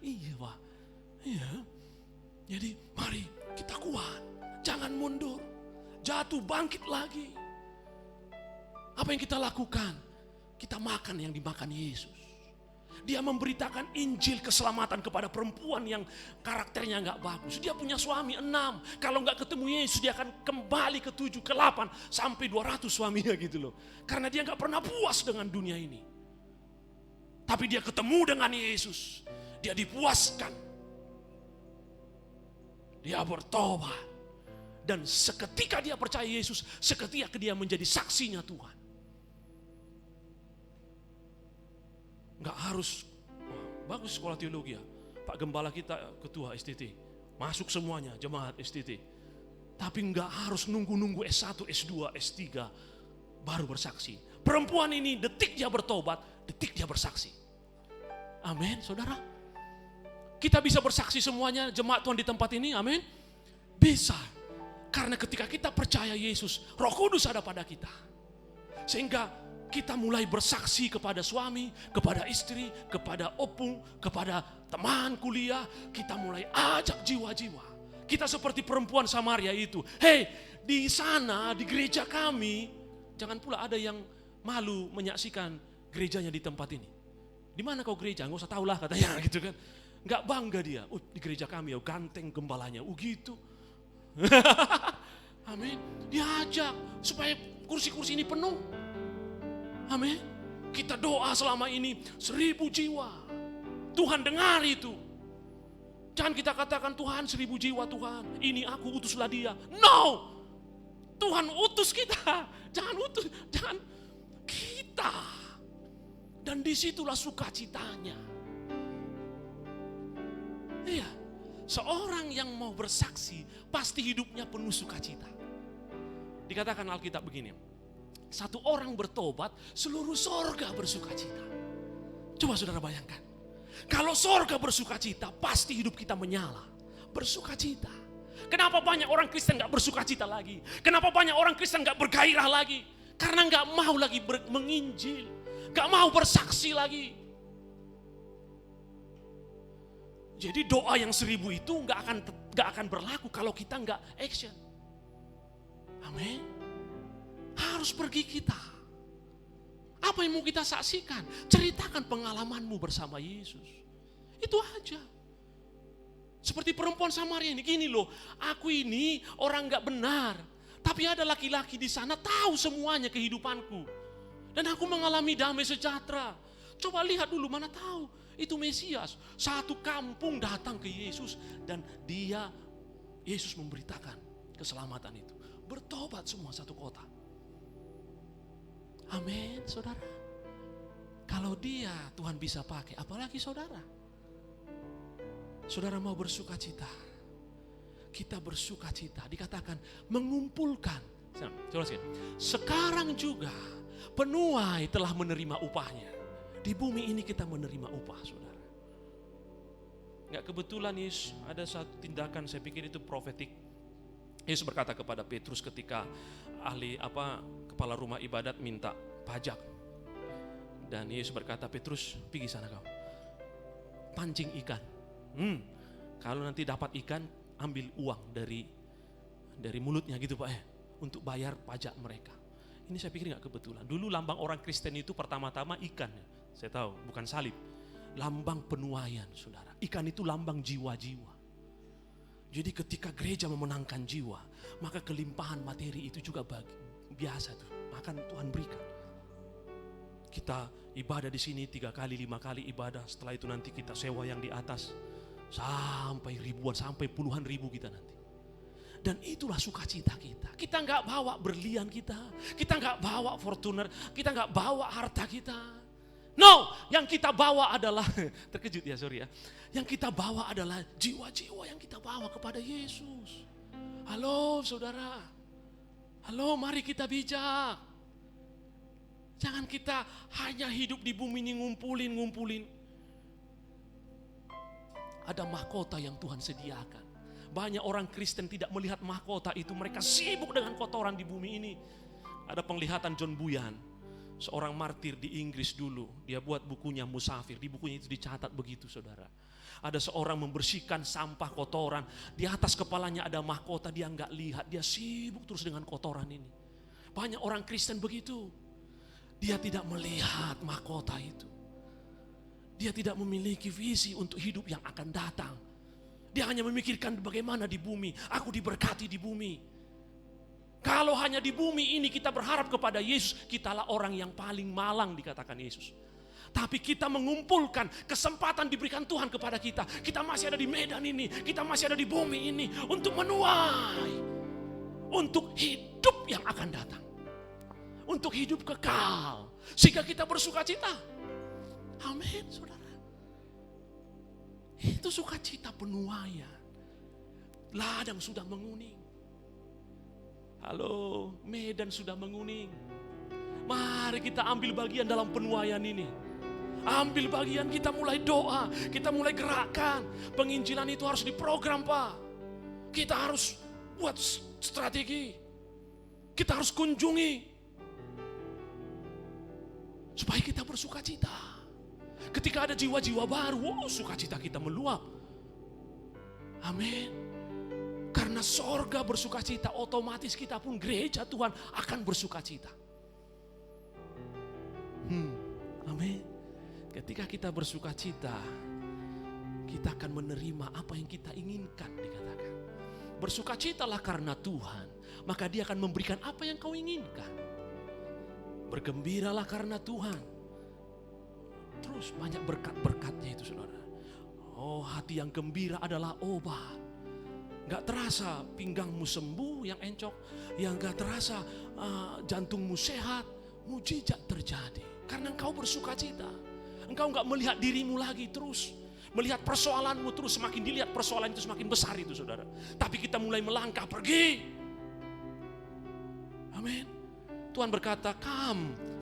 Iya, Pak. Iya. Jadi mari kita kuat, jangan mundur, jatuh bangkit lagi. Apa yang kita lakukan? Kita makan yang dimakan Yesus. Dia memberitakan Injil keselamatan kepada perempuan yang karakternya gak bagus. Dia punya suami 6. Kalau gak ketemu Yesus dia akan kembali ke 7, ke 8, sampai 200 suaminya gitu loh. Karena dia gak pernah puas dengan dunia ini. Tapi dia ketemu dengan Yesus. Dia dipuaskan. Dia bertobat. Dan seketika dia percaya Yesus, seketika dia menjadi saksinya Tuhan. Gak harus, bagus sekolah teologi ya. Pak Gembala kita ketua STT. Masuk semuanya jemaat STT. Tapi gak harus nunggu-nunggu S1, S2, S3 baru bersaksi. Perempuan ini detik dia bertobat, detik dia bersaksi. Amin, saudara. Kita bisa bersaksi semuanya jemaat Tuhan di tempat ini, amin. Bisa. Karena ketika kita percaya Yesus, Roh Kudus ada pada kita. Sehingga kita mulai bersaksi kepada suami, kepada istri, kepada opung, kepada teman kuliah. Kita mulai ajak jiwa-jiwa. Kita seperti perempuan Samaria itu. Hei, di sana, di gereja kami, jangan pula ada yang malu menyaksikan gerejanya di tempat ini. Di mana kau gereja? Nggak usah tahu lah katanya gitu kan. Nggak bangga dia. Di gereja kami ya ganteng gembalanya. Gitu. Amin. Diajak supaya kursi-kursi ini penuh. Amin. Kita doa selama ini 1000 jiwa. Tuhan dengar itu. Jangan kita katakan Tuhan 1000 jiwa Tuhan. Ini aku utuslah dia. No. Tuhan utus kita. Jangan utus. Jangan kita. Dan disitulah sukacitanya. Iya. Seorang yang mau bersaksi pasti hidupnya penuh sukacita. Dikatakan Alkitab begini. Satu orang bertobat, seluruh sorga bersukacita. Coba saudara bayangkan. Kalau sorga bersukacita, pasti hidup kita menyala. Bersukacita. Kenapa banyak orang Kristen gak bersukacita lagi? Kenapa banyak orang Kristen gak bergairah lagi? Karena gak mau lagi menginjil. Gak mau bersaksi lagi. Jadi doa yang 1000 itu gak akan berlaku kalau kita gak action. Amin. Harus pergi kita. Apa yang mau kita saksikan? Ceritakan pengalamanmu bersama Yesus. Itu aja. Seperti perempuan Samaria ini. Gini loh, aku ini orang gak benar. Tapi ada laki-laki di sana tahu semuanya kehidupanku. Dan aku mengalami damai sejahtera. Coba lihat dulu, mana tahu. Itu Mesias. Satu kampung datang ke Yesus. Dan Yesus memberitakan keselamatan itu. Bertobat semua satu kota. Amin, saudara. Kalau dia Tuhan bisa pakai, apalagi saudara. Saudara mau bersukacita. Kita bersukacita. Dikatakan mengumpulkan. Coba sekali. Sekarang juga penuai telah menerima upahnya. Di bumi ini kita menerima upah, saudara. Gak kebetulan Yesus ada satu tindakan, saya pikir itu profetik. Yesus berkata kepada Petrus ketika kepala rumah ibadat minta pajak. Dan Yesus berkata, Petrus pergi sana kau. Pancing ikan. Kalau nanti dapat ikan, ambil uang dari mulutnya gitu Pak ya. Untuk bayar pajak mereka. Ini saya pikir gak kebetulan. Dulu lambang orang Kristen itu pertama-tama ikan. Saya tahu, bukan salib. Lambang penuaian, saudara. Ikan itu lambang jiwa-jiwa. Jadi ketika gereja memenangkan jiwa, maka kelimpahan materi itu juga biasa tuh, akan Tuhan berikan. Kita ibadah di sini 3 kali, 5 kali ibadah, setelah itu nanti kita sewa yang di atas sampai ribuan, sampai puluhan ribu kita nanti. Dan itulah sukacita kita. Kita nggak bawa berlian kita nggak bawa Fortuner, kita nggak bawa harta kita. No, yang kita bawa adalah, terkejut ya, sorry ya. Yang kita bawa adalah jiwa-jiwa yang kita bawa kepada Yesus. Halo saudara, halo mari kita bijak. Jangan kita hanya hidup di bumi ini ngumpulin. Ada mahkota yang Tuhan sediakan. Banyak orang Kristen tidak melihat mahkota itu, mereka sibuk dengan kotoran di bumi ini. Ada penglihatan John Bunyan, seorang martir di Inggris dulu. Dia buat bukunya Musafir. Di bukunya itu dicatat begitu saudara. Ada seorang membersihkan sampah kotoran. Di atas kepalanya ada mahkota, dia nggak lihat. Dia sibuk terus dengan kotoran ini. Banyak orang Kristen begitu. Dia tidak melihat mahkota itu. Dia tidak memiliki visi untuk hidup yang akan datang. Dia hanya memikirkan bagaimana di bumi, aku diberkati di bumi. Kalau hanya di bumi ini kita berharap kepada Yesus, kitalah orang yang paling malang dikatakan Yesus. Tapi kita mengumpulkan, kesempatan diberikan Tuhan kepada kita. Kita masih ada di medan ini, kita masih ada di bumi ini untuk menuai, untuk hidup yang akan datang, untuk hidup kekal, sehingga kita bersukacita. Amin, saudara. Itu sukacita penuaian. Ladang sudah menguning. Halo, medan sudah menguning. Mari kita ambil bagian dalam penuaian ini. Ambil bagian, kita mulai doa, kita mulai gerakkan. Penginjilan itu harus diprogram, Pak. Kita harus buat strategi. Kita harus kunjungi. Supaya kita bersukacita. Ketika ada jiwa-jiwa baru, sukacita kita meluap. Amin. Karena sorga bersukacita, otomatis kita pun gereja Tuhan akan bersukacita. Amin. Ketika kita bersukacita, kita akan menerima apa yang kita inginkan, dikatakan. Bersukacitalah karena Tuhan, maka Dia akan memberikan apa yang kau inginkan. Bergembiralah karena Tuhan. Terus banyak berkat-berkatnya itu saudara. Oh, hati yang gembira adalah obat. Gak terasa pinggangmu sembuh yang encok, yang gak terasa jantungmu sehat, mujizat terjadi. Karena engkau bersukacita. Engkau gak melihat dirimu lagi terus, melihat persoalanmu terus, semakin dilihat persoalan itu semakin besar itu saudara. Tapi kita mulai melangkah pergi. Amin. Tuhan berkata,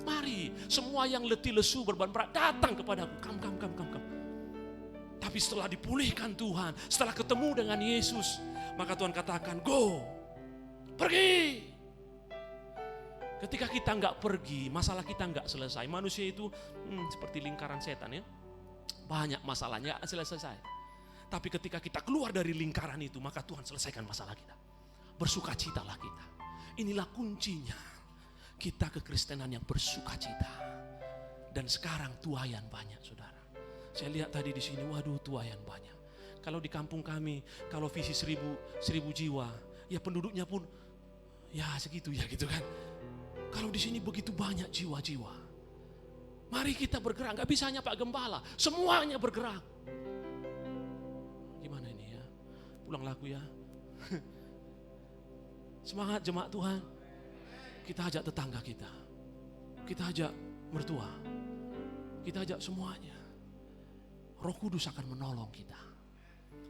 mari semua yang letih lesu berbeban berat datang kepadaku. Come. Tapi setelah dipulihkan Tuhan, setelah ketemu dengan Yesus, maka Tuhan katakan, go, pergi. Ketika kita nggak pergi, masalah kita nggak selesai. Manusia itu seperti lingkaran setan ya, banyak masalahnya selesai. Tapi ketika kita keluar dari lingkaran itu, maka Tuhan selesaikan masalah kita. Bersukacitalah kita. Inilah kuncinya. Kita kekristenan yang bersukacita. Dan sekarang tuaian banyak saudara. Saya lihat tadi di sini, waduh tuaian banyak. Kalau di kampung kami, kalau visi 1000 jiwa, ya penduduknya pun ya segitu ya gitu kan. Kalau di sini begitu banyak jiwa-jiwa. Mari kita bergerak, gak bisa hanya Pak Gembala, semuanya bergerak. Gimana ini ya? Pulang laku ya. Semangat jemaat Tuhan. Kita ajak tetangga kita. Kita ajak mertua. Kita ajak semuanya. Roh Kudus akan menolong kita.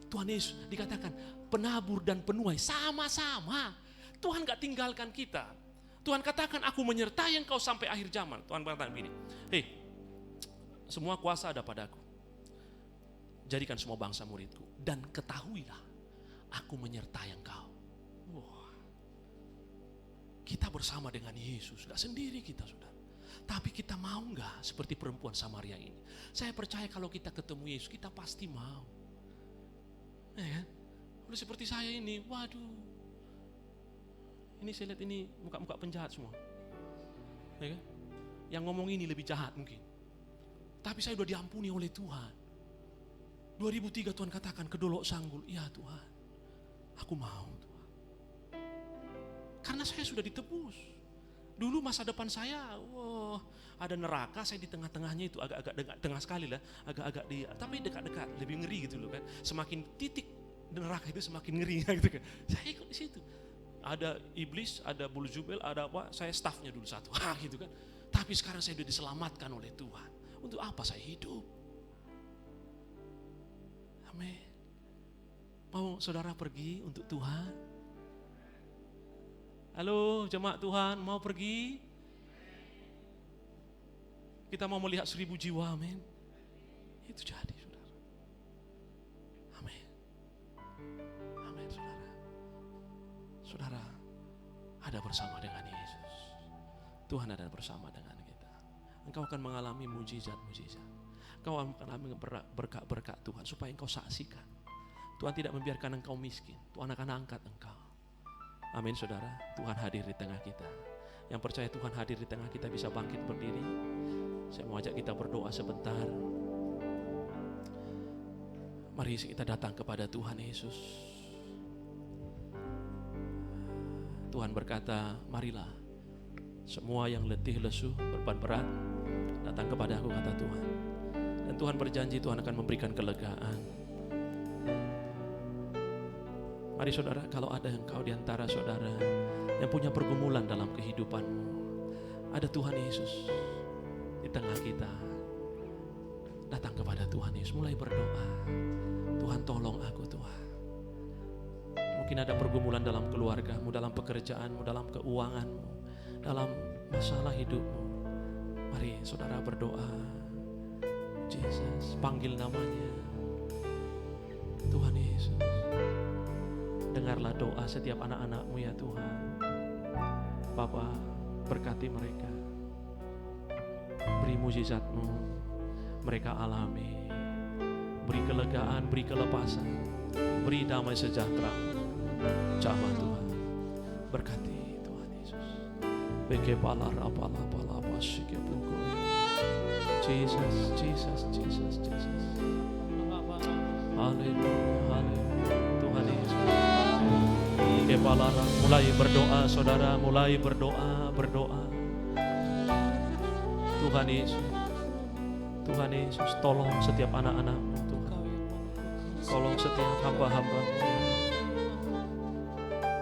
Tuhan Yesus dikatakan penabur dan penuai sama-sama. Tuhan gak tinggalkan kita. Tuhan katakan aku menyertai engkau sampai akhir zaman. Tuhan berkata begini. Hei, semua kuasa ada padaku. Jadikan semua bangsa muridku. Dan ketahuilah aku menyertai engkau. Kita bersama dengan Yesus, gak sendiri kita saudara. Tapi kita mau gak seperti perempuan Samaria ini? Saya percaya kalau kita ketemu Yesus, kita pasti mau. Ya kan? Udah seperti saya ini, waduh. Ini saya lihat ini muka-muka penjahat semua. Ya kan? Yang ngomong ini lebih jahat mungkin. Tapi saya udah diampuni oleh Tuhan. 2003 Tuhan katakan kedolok sanggul, ya Tuhan. Aku mau Tuhan. Karena saya sudah ditebus. Dulu masa depan saya, ada neraka, saya di tengah-tengahnya itu agak-agak dekat, tengah sekali lah, agak-agak tapi dekat-dekat, lebih ngeri gitu loh kan. Semakin titik neraka itu semakin ngeri gitu kan. Saya ikut di situ. Ada iblis, ada Bulzubel, ada apa? Saya stafnya dulu satu, gitu kan. Tapi sekarang saya sudah diselamatkan oleh Tuhan. Untuk apa saya hidup? Amin. Mau saudara pergi untuk Tuhan? Halo jemaat Tuhan, mau pergi? Kita mau melihat 1000 jiwa, amin. Itu jadi saudara. Amin. Amin saudara. Saudara ada bersama dengan Yesus. Tuhan ada bersama dengan kita. Engkau akan mengalami mujizat-mujizat. Engkau akan mengalami berkat-berkat Tuhan supaya engkau saksikan. Tuhan tidak membiarkan engkau miskin. Tuhan akan angkat engkau. Amin saudara. Tuhan hadir di tengah kita. Yang percaya Tuhan hadir di tengah kita bisa bangkit berdiri. Saya mau ajak kita berdoa sebentar. Mari kita datang kepada Tuhan Yesus. Tuhan berkata, marilah semua yang letih lesu berbeban berat datang kepada aku, kata Tuhan. Dan Tuhan berjanji Tuhan akan memberikan kelegaan. Mari saudara, kalau ada engkau di antara saudara yang punya pergumulan dalam kehidupanmu, ada Tuhan Yesus di tengah kita. Datang kepada Tuhan Yesus, mulai berdoa. Tuhan tolong aku Tuhan. Mungkin ada pergumulan dalam keluargamu, dalam pekerjaanmu, dalam keuanganmu, dalam masalah hidupmu. Mari saudara berdoa. Yesus, panggil namanya. Tuhan Yesus, dengarlah doa setiap anak-anak-Mu ya Tuhan. Bapa, berkati mereka. Beri mujizat-Mu, mereka alami. Beri kelegaan, beri kelepasan, beri damai sejahtera. Jamah Tuhan, berkati Tuhan Yesus. Beke palara pala pasike buku. Jesus, Jesus, Jesus, Jesus. Haleluya, haleluya. Tuhan Yesus. Beke palara, mulai berdoa saudara, mulai berdoa. Tuhan Yesus. Tuhan Yesus, tolong setiap anak-anak-Mu Tuhan. Tolong setiap hamba-hamba-Mu.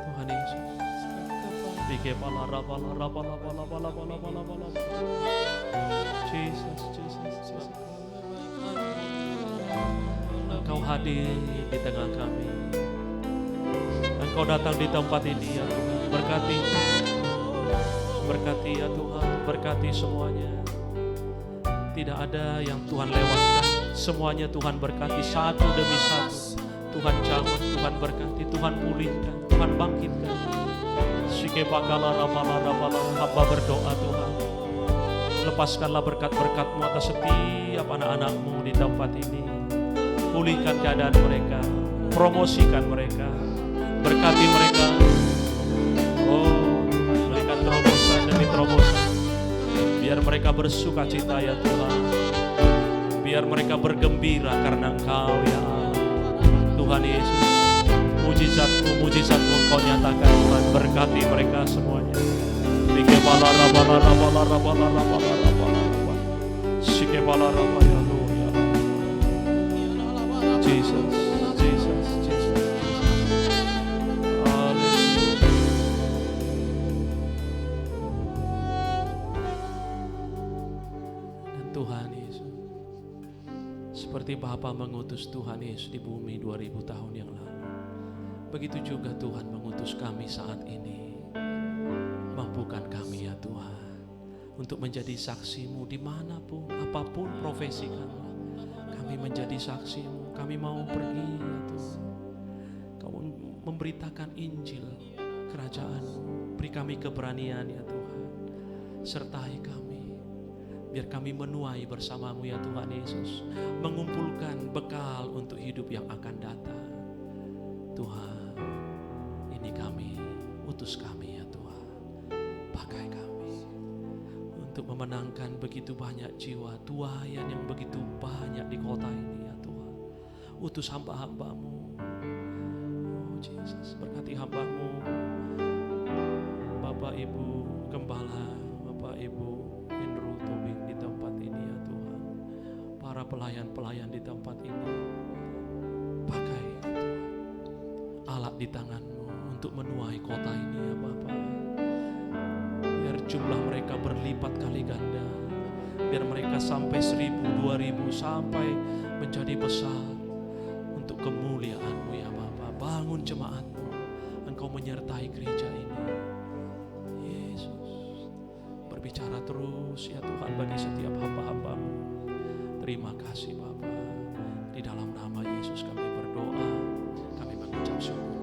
Tuhan Yesus. Bike palara. Jesus. Engkau hadir di tengah kami. Engkau datang di tempat ini ya Tuhan. Berkati ya Tuhan, berkati semuanya. Tidak ada yang Tuhan lewatkan. Semuanya Tuhan berkati satu demi satu. Tuhan jamah, Tuhan berkati, Tuhan pulihkan, Tuhan bangkitkan. Sike bakala rapala, hamba berdoa Tuhan. Lepaskanlah berkat-berkat-Mu atas setiap anak-anak-Mu di tempat ini. Pulihkan keadaan mereka, promosikan mereka, berkati mereka. Oh, berikan terobosan demi terobosan. Biar mereka bersuka cita ya Tuhan. Biar mereka bergembira karena Engkau ya Allah. Tuhan Yesus, mujizat-Mu Engkau nyatakan Tuhan. Berkati mereka semuanya. Bike balara. Sike balara ya Allah. Jesus. Tuhan Yesus, seperti Bapa mengutus Tuhan Yesus di bumi 2000 tahun yang lalu, begitu juga Tuhan mengutus kami saat ini. Mampukan kami ya Tuhan untuk menjadi saksi-Mu dimanapun, apapun profesi kami. Kami menjadi saksi-Mu, kami mau pergi ya Tuhan. Kau memberitakan Injil kerajaan-Mu. Beri kami keberanian ya Tuhan. Sertai kami. Biar kami menuai bersama-Mu ya Tuhan Yesus. Mengumpulkan bekal untuk hidup yang akan datang. Tuhan, ini kami, utus kami ya Tuhan. Pakai kami untuk memenangkan begitu banyak jiwa, tuaian yang begitu banyak di kota ini ya Tuhan. Utus hamba-hamba-Mu. Jesus. Berkati hamba-Mu, Bapak Ibu Gembala, Bapak Ibu Andrew Tobing di tempat ini ya Tuhan. Para pelayan-pelayan di tempat ini, pakai ya Tuhan alat di tangan-Mu untuk menuai kota ini ya Bapa. Biar jumlah mereka berlipat kali ganda, biar mereka sampai 1.000, 2.000, sampai menjadi besar untuk kemuliaan-Mu ya Bapa. Bangun jemaat-Mu, Engkau menyertai gereja ini Yesus. Berbicara terus ya Tuhan bagi setiap hamba-hamba-Mu. Terima kasih Bapa. Di dalam nama Yesus kami berdoa, kami mengucap syukur.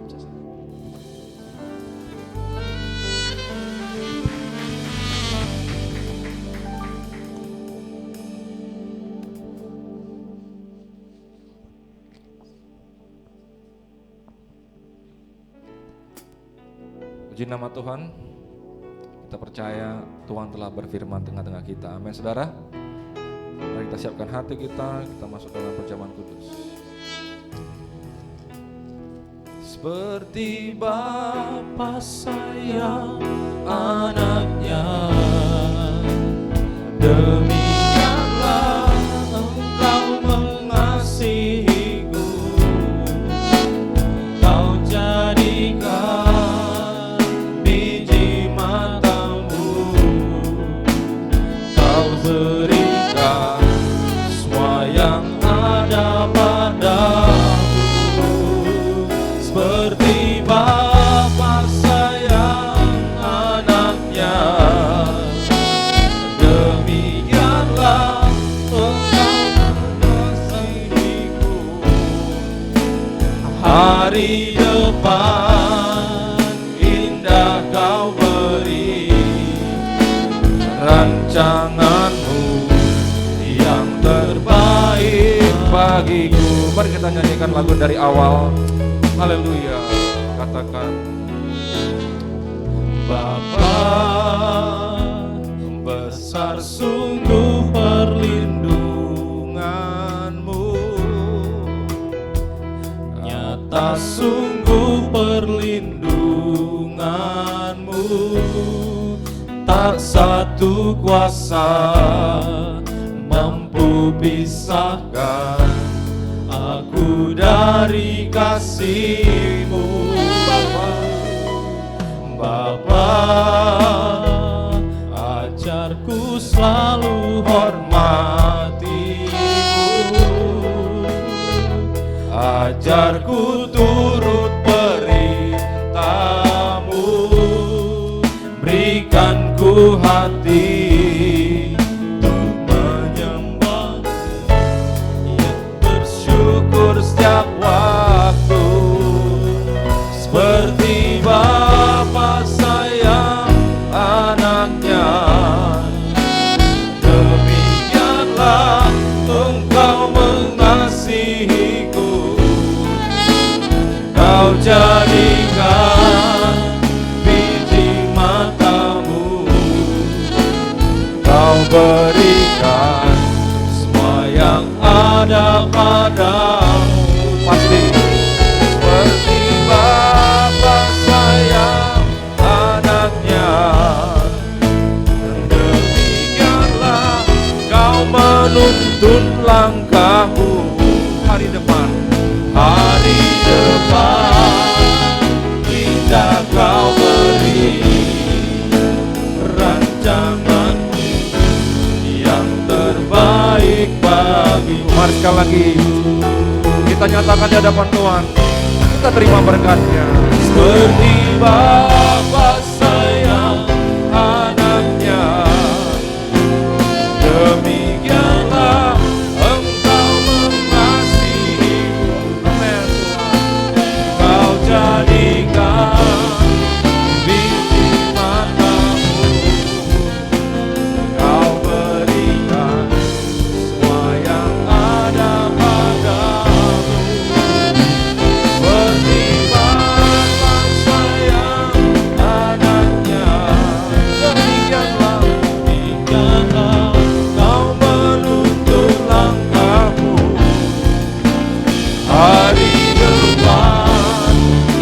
Puji nama Tuhan. Kita percaya Tuhan telah berfirman tengah-tengah kita. Amin saudara. Mari kita siapkan hati kita masuk dalam perjamuan kudus. Seperti Bapa sayang anaknya, demikianlah Engkau mengasihiku. Kau jadikan biji matamu, Kau berikan semua yang ada padamu. Seperti Bapa sayang anaknya, demikianlah Engkau mengasihiku. Hari depan indah Kau beri, rancangan-Mu yang terbaik bagiku. Mari kita nyanyikan lagu dari awal. Haleluya. Katakan, Bapa, besar sungguh perlindungan-Mu, nyata sungguh perlindungan-Mu. Tak satu kuasa mampu pisahkan aku dari kasih-Mu. Bapa, ajarku selalu hormati-Mu, ajarku turut perintah-Mu, berikan ku hati untuk menyembah, yang bersyukur setiap waktu. Seperti Bapa sayang anaknya, demikianlah Engkau mengasihiku. Kau jadikan biji matamu, Kau berikan semua yang ada padamu. Pasti seperti Bapa sayang anaknya, demikianlah Kau menuntun langkahku. Hari depan, hari depan indah Kau beri, rancangan-Mu yang terbaik bagiku. Mari sekali lagi kita nyatakan di hadapan Tuhan, kita terima berkat-Nya. Seperti Bapa sayang anaknya, demikianlah Engkau mengasihiku. Amin. Kau jadikan biji matamu, Kau berikan semua yang ada padamu. Seperti Bapa sayang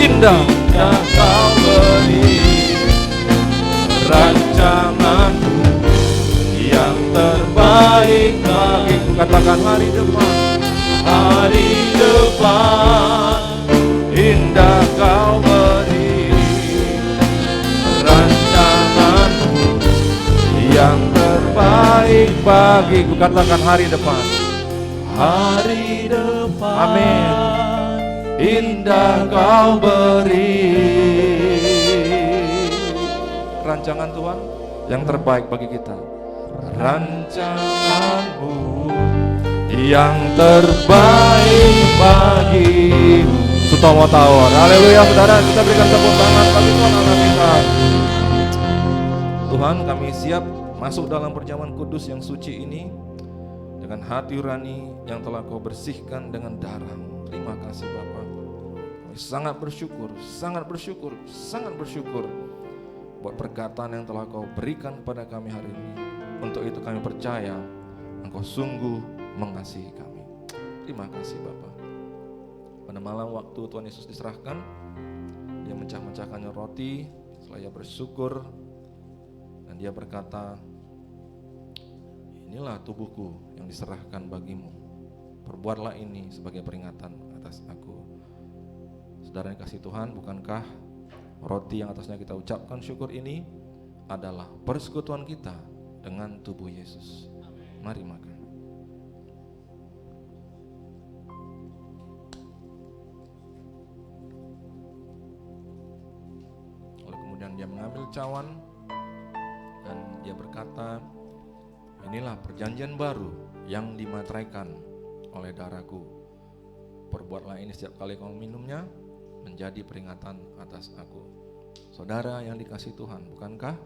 indah yang kau beri, rancanganmu yang terbaik bagiku. Katakan hari depan, hari depan indah kau beri, rancanganmu yang terbaik bagiku. Katakan hari depan, hari depan, amin, indah kau beri, rancangan Tuhan yang terbaik bagi kita, rancanganmu yang terbaik bagi Sutomo Tower. Haleluya saudara, kita berikan tepuk tangan bagi Tuhan Allah kita. Tuhan, kami siap masuk dalam perjamuan kudus yang suci ini dengan hati nurani yang telah kau bersihkan dengan darah-Mu. Terima kasih Bapa. Kami sangat bersyukur, sangat bersyukur, sangat bersyukur buat perkataan yang telah kau berikan kepada kami hari ini. Untuk itu kami percaya Engkau sungguh mengasihi kami. Terima kasih Bapa. Pada malam waktu Tuhan Yesus diserahkan, Dia mencah-mecahkannya roti, setelah Ia bersyukur, dan Dia berkata, inilah tubuhku yang diserahkan bagimu, perbuatlah ini sebagai peringatan atas aku. Saudara yang kasih Tuhan, bukankah roti yang atasnya kita ucapkan syukur ini adalah persekutuan kita dengan tubuh Yesus? Mari makan. Lalu kemudian Dia mengambil cawan dan Dia berkata, inilah perjanjian baru yang dimateraikan oleh darahku. Perbuatlah ini setiap kali kamu minumnya menjadi peringatan atas aku. Saudara yang dikasihi Tuhan, bukankah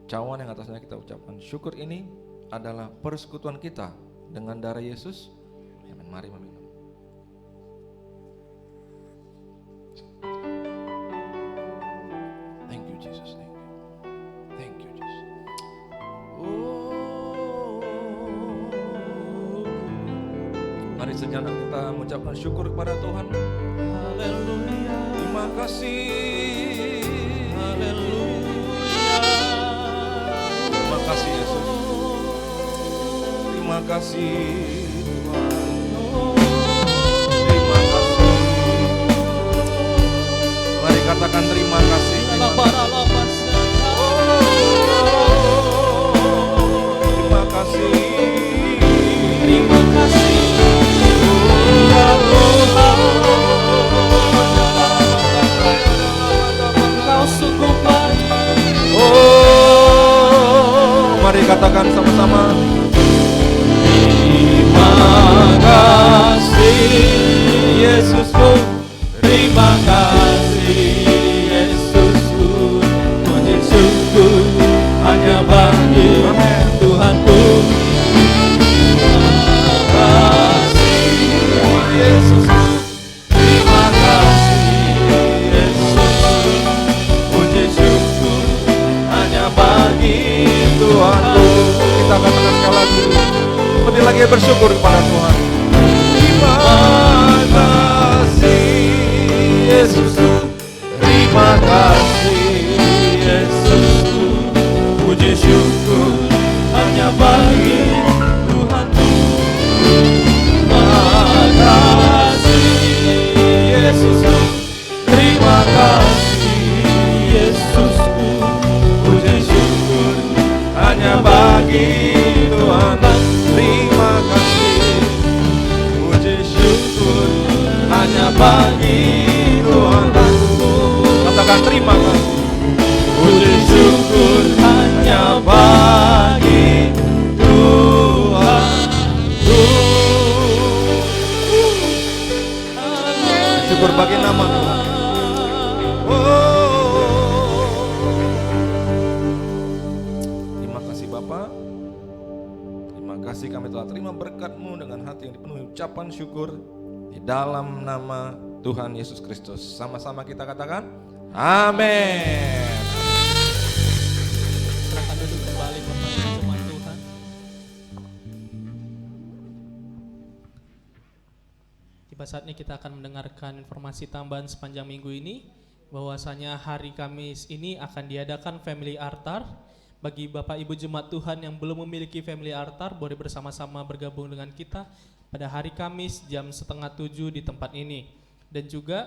cawan yang atasnya kita ucapkan syukur ini adalah persekutuan kita dengan darah Yesus? Amin. Mari meminum. Thank you Jesus. Thank you Jesus. Mari sejenak kita mengucapkan syukur kepada Tuhan. Haleluya. Terima kasih. Haleluya. Terima kasih Yesus. Terima kasih Tuhan. Terima kasih. Mari katakan terima kasih. Terima kasih. Terima kasih ya Tuhan, Engkau sungguh baik. Mari katakan sama-sama. Terima kasih Yesusku, terima kasih Yesusku, puji syukur hanya bagi Tuhanku. Yesus, terima kasih Yesus, puji syukur hanya bagi Tuhanku. Kita katakan sekali lagi, lebih lagi bersyukur kepada Tuhan. Terima kasih Yesus, terima kasih Yesus, puji syukur hanya bagi Tuhanku. Yesusku, terima kasih Yesusku, puji syukur hanya bagi Tuhan. Terima kasih, puji syukur hanya bagi Tuhan. Katakan terima kasih, puji syukur hanya bagi Tuhan. Syukur bagi nama Tuhan. Terima kasih Bapa. Terima kasih kami telah terima berkat-Mu dengan hati yang dipenuhi ucapan syukur di dalam nama Tuhan Yesus Kristus. Sama-sama kita katakan amin. Silakan duduk kembali bersama jemaat Tuhan. saatnya kita akan mendengarkan informasi tambahan sepanjang minggu ini, bahwasanya hari Kamis ini akan diadakan family altar. Bagi Bapak Ibu jemaat Tuhan yang belum memiliki family altar, boleh bersama-sama bergabung dengan kita pada hari Kamis jam 6:30 di tempat ini. Dan juga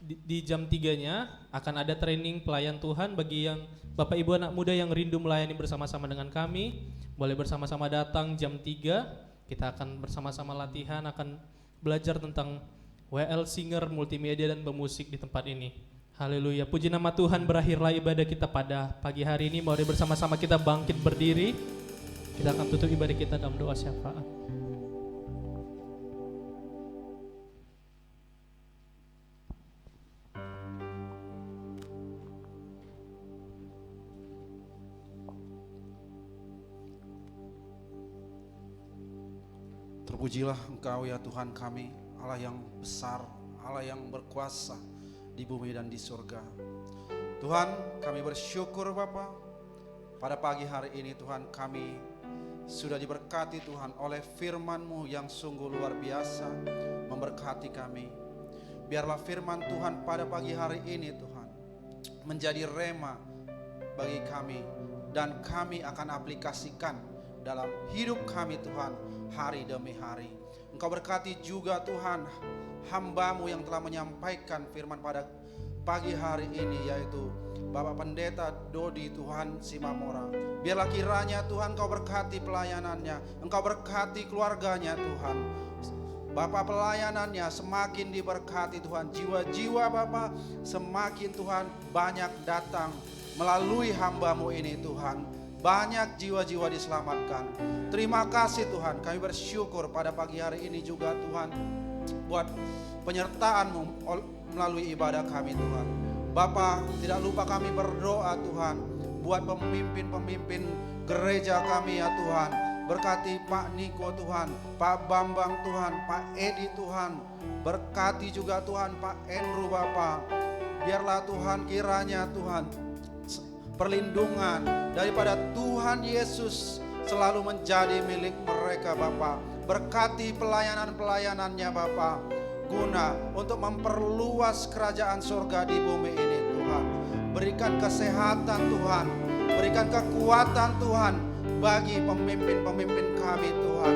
di jam 3-nya akan ada training pelayan Tuhan. Bagi yang Bapak Ibu anak muda yang rindu melayani bersama-sama dengan kami, boleh bersama-sama datang jam 3. Kita akan bersama-sama latihan, akan belajar tentang WL Singer, multimedia dan pemusik di tempat ini. Haleluya, puji nama Tuhan. Berakhirlah ibadah kita pada pagi hari ini. Mari bersama-sama kita bangkit berdiri. Kita akan tutup ibadah kita dalam doa syafaat. Terpujilah Engkau ya Tuhan kami, Allah yang besar, Allah yang berkuasa di bumi dan di surga. Tuhan, kami bersyukur Bapa, pada pagi hari ini Tuhan kami sudah diberkati Tuhan oleh firman-Mu yang sungguh luar biasa memberkati kami. Biarlah firman Tuhan pada pagi hari ini Tuhan menjadi rema bagi kami, dan kami akan aplikasikan dalam hidup kami Tuhan hari demi hari. Engkau berkati juga Tuhan hamba-Mu yang telah menyampaikan firman pada pagi hari ini, yaitu Bapak Pendeta Dodi Tuhan Simamora. Biarlah kiranya Tuhan Engkau berkati pelayanannya, Engkau berkati keluarganya Tuhan. Bapak pelayanannya semakin diberkati Tuhan, jiwa-jiwa Bapak semakin Tuhan banyak datang melalui hamba-Mu ini Tuhan. Banyak jiwa-jiwa diselamatkan. Terima kasih Tuhan, kami bersyukur pada pagi hari ini juga Tuhan buat penyertaan-Mu melalui ibadah kami Tuhan. Bapa, tidak lupa kami berdoa Tuhan buat pemimpin-pemimpin gereja kami ya Tuhan. Berkati Pak Niko Tuhan, Pak Bambang Tuhan, Pak Edi Tuhan. Berkati juga Tuhan Pak Andrew Bapa. Biarlah Tuhan kiranya Tuhan perlindungan daripada Tuhan Yesus selalu menjadi milik mereka Bapa. Berkati pelayanan-pelayanannya Bapa, guna untuk memperluas kerajaan surga di bumi ini Tuhan. Berikan kesehatan Tuhan, berikan kekuatan Tuhan bagi pemimpin-pemimpin kami Tuhan.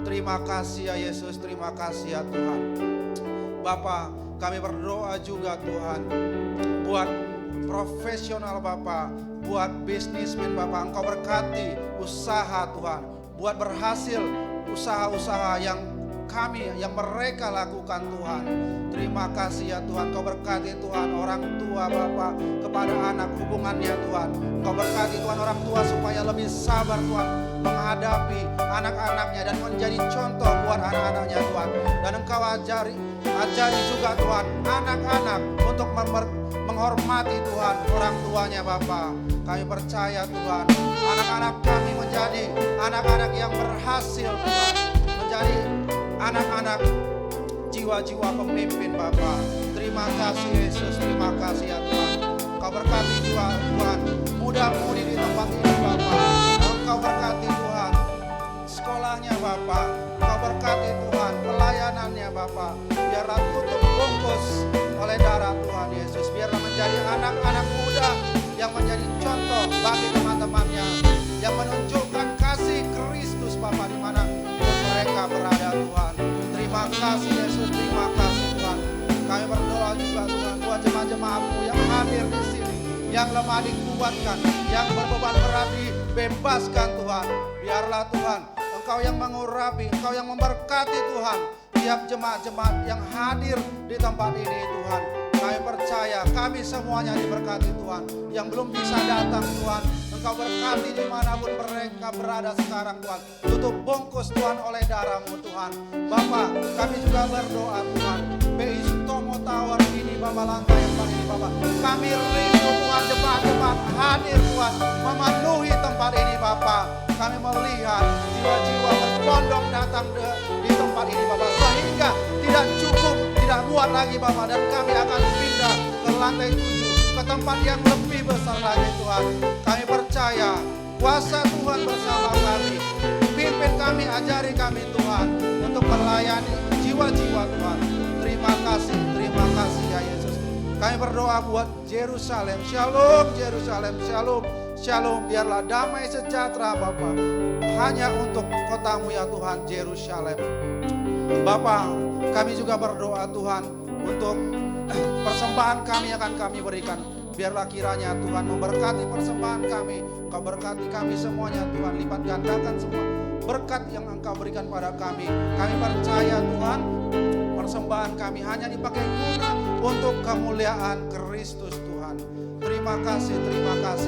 Terima kasih ya Yesus, terima kasih ya Tuhan. Bapa, kami berdoa juga Tuhan buat profesional Bapak, buat bisnismen Bapak, Engkau berkati usaha Tuhan, buat berhasil usaha-usaha yang mereka lakukan Tuhan. Terima kasih ya Tuhan, Engkau berkati Tuhan orang tua Bapak kepada anak hubungannya Tuhan. Engkau berkati Tuhan orang tua supaya lebih sabar Tuhan menghadapi anak-anaknya dan menjadi contoh buat anak-anaknya Tuhan. Dan Engkau ajari juga Tuhan anak-anak untuk menghormati Tuhan orang tuanya Bapa. Kami percaya Tuhan, anak-anak kami menjadi anak-anak yang berhasil Tuhan, menjadi anak-anak jiwa-jiwa pemimpin Bapa. Terima kasih Yesus, terima kasih ya Tuhan. Kau berkati juga Tuhan muda-mudi di tempat ini Bapa. Engkau berkati Tuhan sekolahnya Bapa. Engkau berkati Tuhan pelayanannya Bapa. Biarlah tutup bungkus oleh darah Tuhan Yesus. Biarlah menjadi anak-anak muda yang menjadi contoh bagi teman-temannya, yang menunjukkan kasih Kristus Bapa di mana mereka berada Tuhan. Terima kasih Yesus, terima kasih Tuhan. Kami berdoa juga Tuhan buat jemaat-jemaat-Mu yang hadir di sini, yang lemah dikuatkan, yang berbeban berat dibebaskan Tuhan. Biarlah Tuhan Engkau yang mengurapi, Engkau yang memberkati Tuhan tiap jemaat-jemaat yang hadir di tempat ini Tuhan. Kami percaya kami semuanya diberkati Tuhan. Yang belum bisa datang Tuhan, Engkau berkati dimanapun mereka berada sekarang Tuhan. Tutup bungkus Tuhan oleh darah-Mu Tuhan. Bapa, kami juga berdoa Tuhan, BI Sutomo Tower ini Bapa, langkah yang paling ini Bapa. Kami rindu Tuhan jemaat-jemaat hadir Tuhan, memenuhi tempat ini Bapa. Kami melihat jiwa-jiwa berbondong datang di tempat ini Bapa, sehingga tidak cukup, tidak muat lagi Bapa, dan kami akan pindah ke lantai 7, ke tempat yang lebih besar lagi Tuhan. Kami percaya kuasa Tuhan bersama kami. Pimpin kami, ajari kami Tuhan untuk melayani jiwa-jiwa Tuhan. Terima kasih ya Yesus. Kami berdoa buat Yerusalem. Shalom, Yerusalem, shalom, shalom. Biarlah damai sejahtera Bapa hanya untuk kotamu ya Tuhan, Yerusalem. Bapa, kami juga berdoa Tuhan untuk persembahan kami akan kami berikan. Biarlah kiranya Tuhan memberkati persembahan kami. Engkau berkati kami semuanya Tuhan. Lipat gandakan semua berkat yang Engkau berikan pada kami. Kami percaya Tuhan, persembahan kami hanya dipakai guna untuk kemuliaan Kristus Tuhan. Terima kasih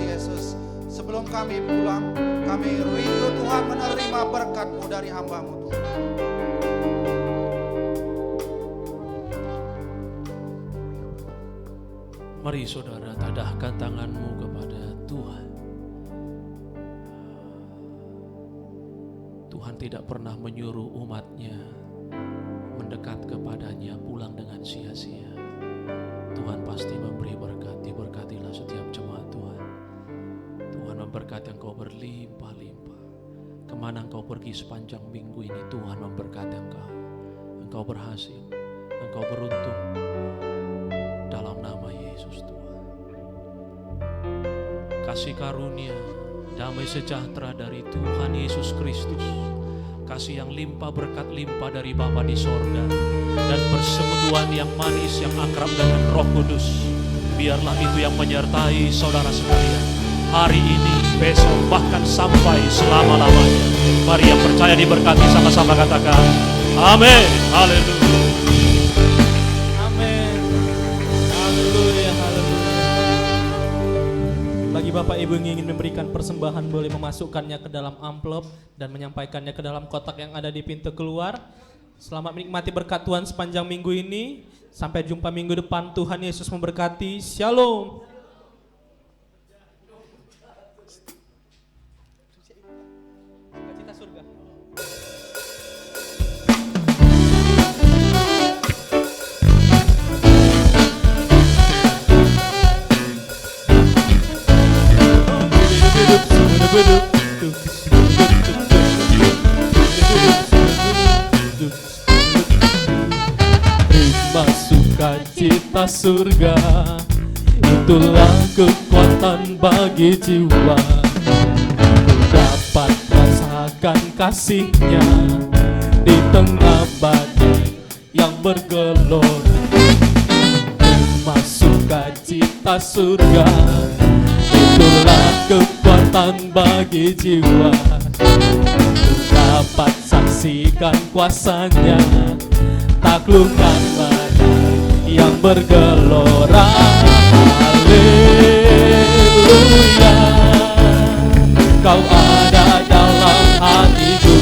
Yesus. Sebelum kami pulang, kami rindu Tuhan menerima berkat-Mu dari hamba-Mu Tuhan. Mari saudara tadahkan tanganmu kepada Tuhan. Tuhan tidak pernah menyuruh umatnya mendekat kepadanya pulang dengan sia-sia. Tuhan pasti memberi berkat. Diberkatilah setiap jemaat Tuhan. Tuhan memberkati engkau berlimpah-limpah. Kemana engkau pergi sepanjang minggu ini, Tuhan memberkati engkau. Engkau berhasil, engkau beruntung. Dalam nama Yesus Tuhan. Kasih karunia, damai sejahtera dari Tuhan Yesus Kristus, kasih yang limpah, berkat limpah dari Bapa di sorga, dan persekutuan yang manis, yang akrab dengan Roh Kudus, biarlah itu yang menyertai saudara sekalian hari ini, besok, bahkan sampai selama-lamanya. Mari yang percaya diberkati, sama-sama katakan amin. Haleluya. Bagi Bapak Ibu yang ingin memberikan persembahan, boleh memasukkannya ke dalam amplop dan menyampaikannya ke dalam kotak yang ada di pintu keluar. Selamat menikmati berkat Tuhan sepanjang minggu ini. Sampai jumpa minggu depan. Tuhan Yesus memberkati. Shalom. Sukacita surga. Terima sukacita surga, itulah kekuatan bagi jiwa. Ku dapat rasakan kasih-Nya di tengah badai yang bergelora. Terima sukacita surga, itulah kekuatan bagi jiwa. Ku dapat saksikan kuasa-Nya, taklukkan badai yang bergelora. Haleluya, Kau ada dalam hatiku,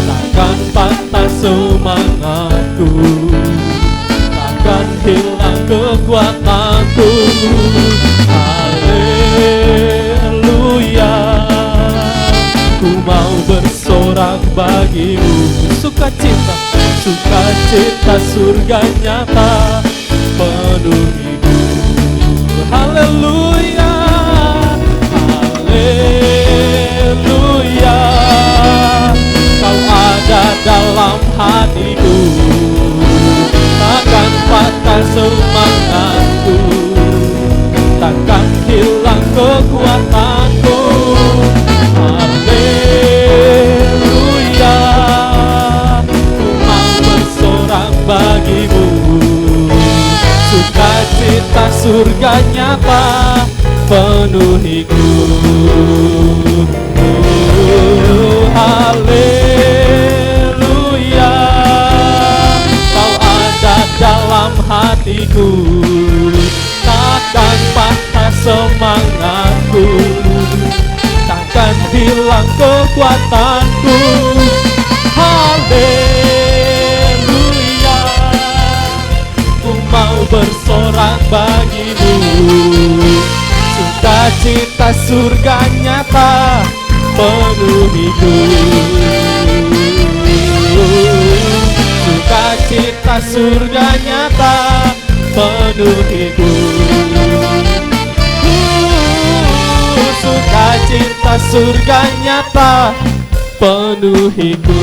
takkan patah semangatku, takkan hilang kekuatanku. Haleluya, ku mau bersorak bagimu. Sukacita, sukacita surga nyata penuhiku. Haleluya, haleluya, Kau ada dalam hatiku, takkan patah semangatku, takkan hilang kekuatanku. Haleluya, ku mau bersorak bagimu. Sukacita surga nyata penuhiku. Haleluya, Kau ada dalam hatiku, takkan patah semangatku, takkan hilang kekuatanku. Haleluya, ku mau bersorak bagimu. Sukacita surga nyata penuhiku. Sukacita surga nyata penuhiku. Sukacita surga nyata penuhiku.